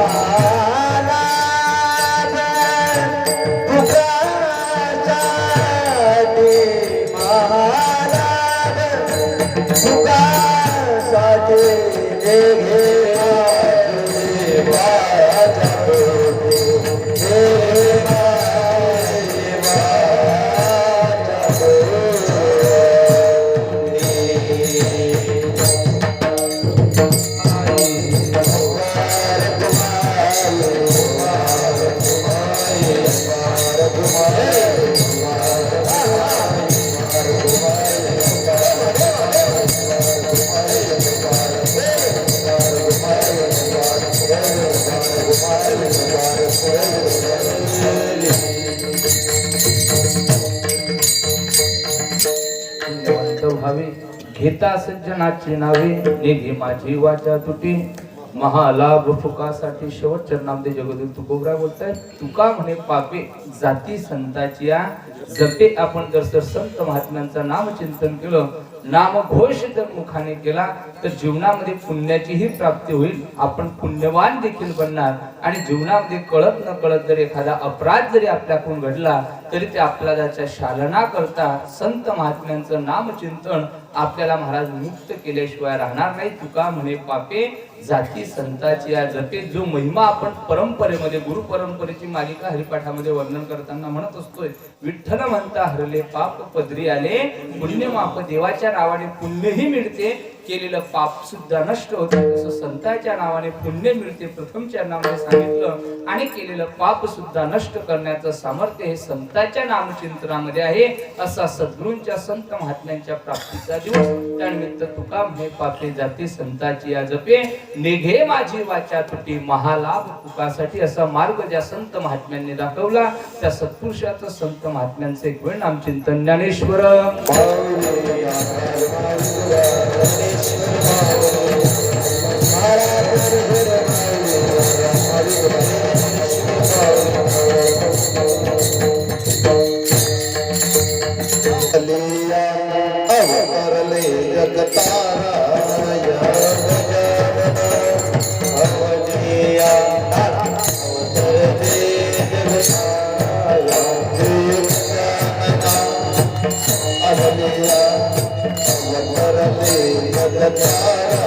महाराज तुकासाठी महाराज तुकासाठी निघे वाचा हे भावे घेता सज्जनाची नावे निघे माझी वाचा तुटी महालाभ फुकासाठी शेवटच्या नामदे जगदूत तुकोबरा बोलतायत. तुका म्हणे पापे जाती संताची या जपे. आपण जर संत महात्म्यांचं नामचिंतन केलं, नामघोष जर मुखाने केला तर जीवनामध्ये पुण्याचीही प्राप्ती होईल. आपण पुण्यवान देखील बनणार आणि जीवनामध्ये कळत न कळत जर एखादा अपराध जरी आपल्याकडून घडला तरी ते अपराधाच्या शालना करता संत महात्म्यांचं नामचिंतन आपल्याला महाराज मुक्त केल्याशिवाय राहणार नाही. तुका म्हणे पापे जाती संताची या जपे. जो महिमा आपण परंपरेमध्ये गुरु परंपरेची मालिका हरिपाठामध्ये वर्णन करताना म्हणत असतोय, विठ्ठल म्हणता हरले पाप पदरी आले, पुण्य माप देवाच्या नावाने पुण्यही मिळते, केलेलं पाप सुद्धा नष्ट होते. तसं संतांच्या नावाने पुण्य मिळते प्रथमच्या नावाने सांगितलं, आणि केलेलं पाप सुद्धा नष्ट करण्याचं सामर्थ्य हे संतांच्या नामचिंतनामध्ये आहे. असा सद्गुरूंच्या संत महात्म्यांच्या प्राप्तीचा दिवस. त्यानिमित्त तुका म्हणे पापे जाती संताची या जपे, निघे माझी वाचा तुटी महालाभ तुकासाठी. असा मार्ग ज्या संत महात्म्यांनी दाखवला त्या सत्पुरुषाचं संत महात्म्यांचे एक वेळ नामचिंतन. ज्ञानेश्वर अवतरले जगताराया अवलिया अवतरले जगताराया अवलिया अवतरले जगताराया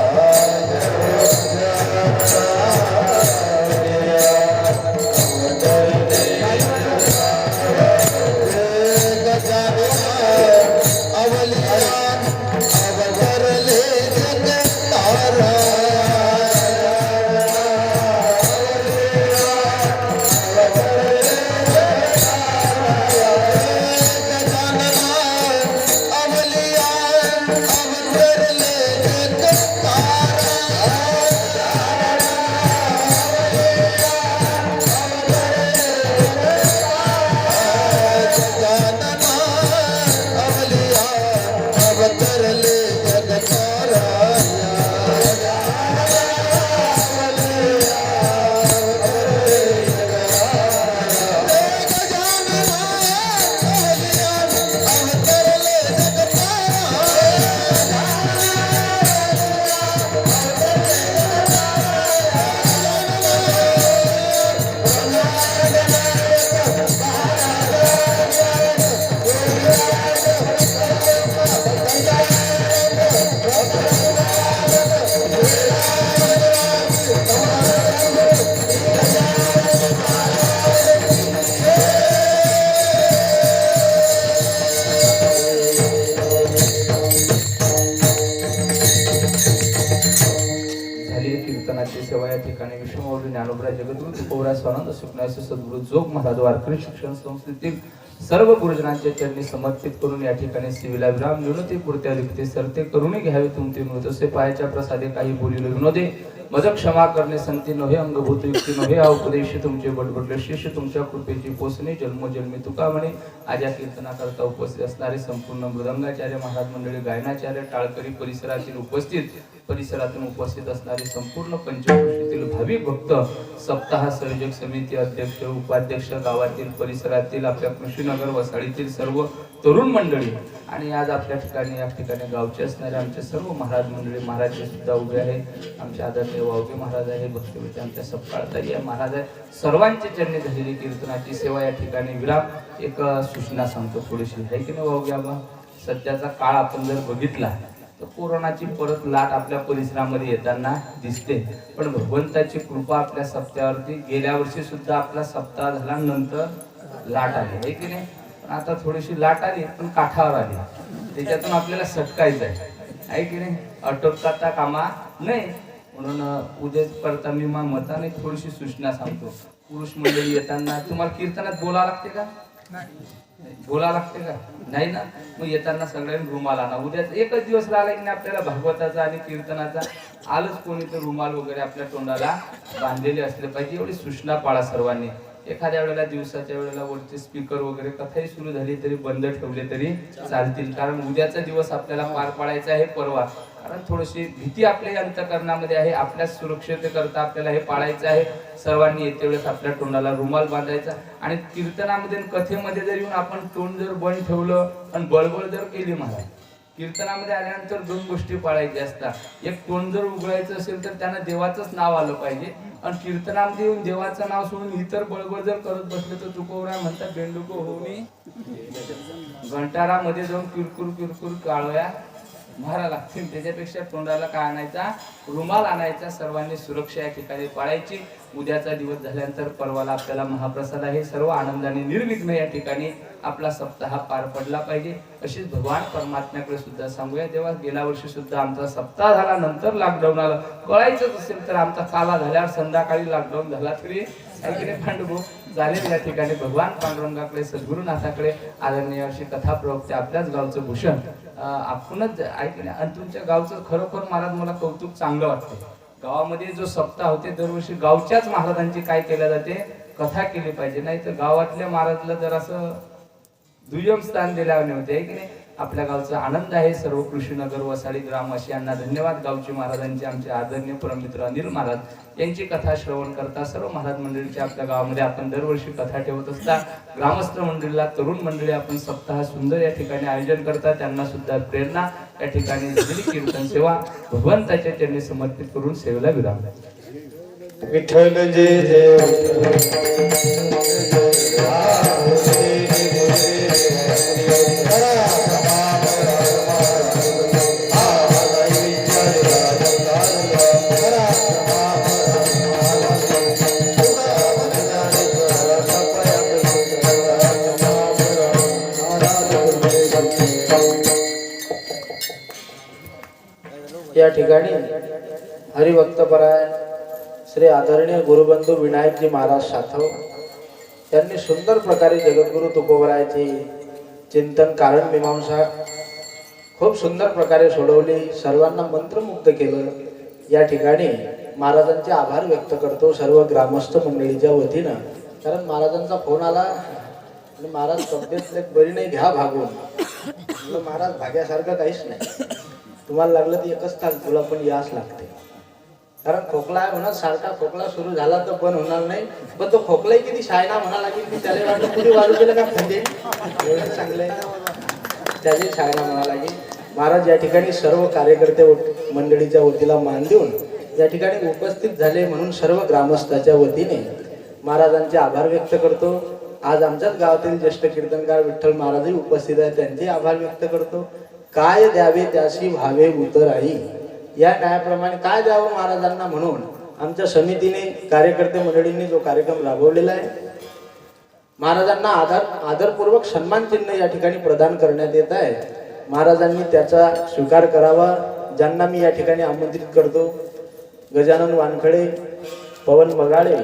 सद्गुरु जोग महाराज वारकरी शिक्षण संस्थेतील सर्व गुरुजनांच्या चरणी समर्पित करून या ठिकाणी सेवेला विराम विनोदी पुरत्या रिक्ते सरते करुणी घ्यावे तुमचे मृतसे पायाच्या प्रसादे काही बोलिले विनोदे मद क्षमा करणे संती नव्हे अंगभूत युक्ती नव्हे हा उपदेश तुमचे बडबडले शिष्य तुमच्या कृपेची पोचणे जन्मोजन्मी तुका म्हणे. आज या कीर्तनाकरता उपस्थित असणारे संपूर्ण मृदंगाचार्य महाराज मंडळी, गायनाचार्य, टाळकरी परिसरातून उपस्थित असणारे संपूर्ण पंचक्रोशीतील भाविक भक्त, सप्ताह संयोजक समिती अध्यक्ष, उपाध्यक्ष, गावातील परिसरातील आपल्या कृषीनगर वसाडीतील सर्व तरुण मंडळी आणि आज आपल्या ठिकाणी या ठिकाणी गावचे असणारे आमचे सर्व महाराज मंडळी महाराज सुद्धा उभे आहेत. आमचे आदरणीय वावगे महाराज आहे, भक्तीवृत्ती आमच्या सपकाळताई आहे, महाराज आहे. सर्वांची चरणी झालेली कीर्तनाची सेवा या ठिकाणी विराम. एक सूचना सांगतो थोडीशी, आहे की नाही वावगे आबा? सध्याचा काळ आपण जर बघितला तर कोरोनाची परत लाट आपल्या परिसरामध्ये येताना दिसते. पण भगवंताची कृपा आपल्या सप्त्यावरती, गेल्या वर्षी सुद्धा आपला सप्ताह झाला नंतर लाट आली, आहे की नाही? पण आता थोडीशी लाट आली पण काठावर आली, त्याच्यातून आपल्याला सटकायचं आहे की नाही? अटकता कामा नाही. म्हणून उद्या करता मी मताने थोडीशी सूचना सांगतो. पुरुष मंडळी येताना तुम्हाला कीर्तनात बोलावं लागते का? बोला लागते का? नाही ना. मग येताना सगळ्यांनी रुमाल आणा. उद्या एकच दिवस राहिला की नाही आपल्याला भागवताचा आणि कीर्तनाचा, आलंच कोणी तर रुमाल वगैरे आपल्या तोंडाला बांधलेले असले पाहिजे, एवढी सूचना पाळा सर्वांनी. एखाद्या वेळेला दिवसाच्या वेळेला वरचे स्पीकर वगैरे कथाही सुरू झाली तरी बंद ठेवले तरी चालतील, कारण उद्याचा दिवस आपल्याला पार पाडायचा आहे परवा. कारण थोडीशी भीती आपल्या अंतःकरणामध्ये आहे, आपल्या सुरक्षिततेकरता आपल्याला हे पाळायचं आहे. सर्वांनी येते वेळेस आपल्या तोंडाला रुमाल बांधायचा. आणि कीर्तनामध्ये कथेमध्ये जर येऊन आपण तोंड जर बंद ठेवलं आणि बळबळ जर केली महाराज, कीर्तनामध्ये आल्यानंतर दोन गोष्टी पाळायच्या असतात. एक, तोंड जर उघडायचं असेल तर त्यांना देवाचंच नाव आलं पाहिजे, आणि कीर्तनामध्ये येऊन देवाचं नाव सोडून इतर बळबळ जर करत बसले तर तुकोबरा म्हणतात बेंडुको होऊन घंटारामध्ये जाऊन किरकुर किरकुर काळव्या मारा लागतील. त्याच्यापेक्षा तोंडाला काय आणायचा? रुमाल आणायचा. सर्वांनी सुरक्षा या ठिकाणी पाळायची. उद्याचा दिवस झाल्यानंतर परवाला आपल्याला महाप्रसाद आहे. सर्व आनंदाने निर्विघ्न या ठिकाणी आपला सप्ताह पार पडला पाहिजे, अशीच भगवान परमात्म्याकडे सुद्धा सांगूया. तेव्हा गेल्या वर्षी सुद्धा आमचा सप्ताह झाला नंतर लॉकडाऊन आलं. कळायचंच असेल तर आमचा काला झाल्यावर संध्याकाळी लॉकडाऊन झाला तरी पांडुभाऊ झाले. या ठिकाणी भगवान पांडुरंगाकडे, सद्गुरुनाथाकडे आदरणीय अशी कथा प्रवक्ते आपल्याच गावचं भूषण आपणच ऐकले. आणि तुमच्या गावचं खरोखर महाराज मला कौतुक चांगलं वाटतं. गावामध्ये जो सप्ताह होते दरवर्षी गावच्याच महाराजांची काय केल्या जाते? कथा केली पाहिजे. नाही तर गावातल्या महाराजला जर असं दुय्यम स्थान दिल्याने होते, की नाही? आपल्या गावचा आनंद आहे. सर्व कृषीनगर वसाडी ग्रामवासियांना धन्यवाद. गावचे महाराजांचे आमचे आदरणीय परममित्र अनिल महाराज यांची कथा श्रवण करता सर्व महाराज मंडळीच्या आपल्या गावामध्ये आपण दरवर्षी कथा ठेवत असता. ग्रामस्थ मंडळीला, तरुण मंडळी आपण सप्ताह सुंदर या ठिकाणी आयोजन करतात. त्यांना सुद्धा प्रेरणा या ठिकाणी दिलेली कीर्तन सेवा भगवंताच्या चरणी समर्पित करून सेवेला विराम. विठ्ठल जय जय या ठिकाणी हरिभक्तपरायण श्री आदरणीय गुरुबंधू विनायकजी महाराज साथव यांनी सुंदर प्रकारे जगद्गुरु तुकोबरायाची चिंतन कारण मीमांसा खूप सुंदर प्रकारे सोडवली, सर्वांना मंत्रमुग्ध केलं. या ठिकाणी महाराजांचे आभार व्यक्त करतो सर्व ग्रामस्थ मंडळीच्या वतीनं. कारण महाराजांचा फोन आला आणि महाराज तब्येत बरी नाही, घ्या भागवून. महाराज भाग्यासारखं काहीच नाही, तुम्हाला लागलं तर एकच तास तुला पण याच लागते. कारण खोकला आहे म्हणा, सारखा खोकला सुरू झाला तर पण होणार नाही. पण तो खोकलाही किती शायना म्हणा लागेल की त्याला वाटलं पुढे वाजू केलं का खाते एवढं चांगलं आहे, त्याची शायना म्हणा लागेल. महाराज या ठिकाणी सर्व कार्यकर्ते मंडळीच्या वतीला मान देऊन या ठिकाणी उपस्थित झाले म्हणून सर्व ग्रामस्थाच्या वतीने महाराजांचे आभार व्यक्त करतो. आज आमच्याच गावातील ज्येष्ठ कीर्तनकार विठ्ठल महाराजही उपस्थित आहेत, त्यांचे आभार व्यक्त करतो. काय द्यावे त्याशी भावे उतराई, या न्यायाप्रमाणे काय द्यावं महाराजांना म्हणून आमच्या समितीने, कार्यकर्ते मंडळींनी जो कार्यक्रम राबवलेला आहे, महाराजांना आदरपूर्वक सन्मान चिन्ह या ठिकाणी प्रदान करण्यात येत आहे. महाराजांनी त्याचा स्वीकार करावा. ज्यांना मी या ठिकाणी आमंत्रित करतो, गजानन वानखडे, पवन बगाडे,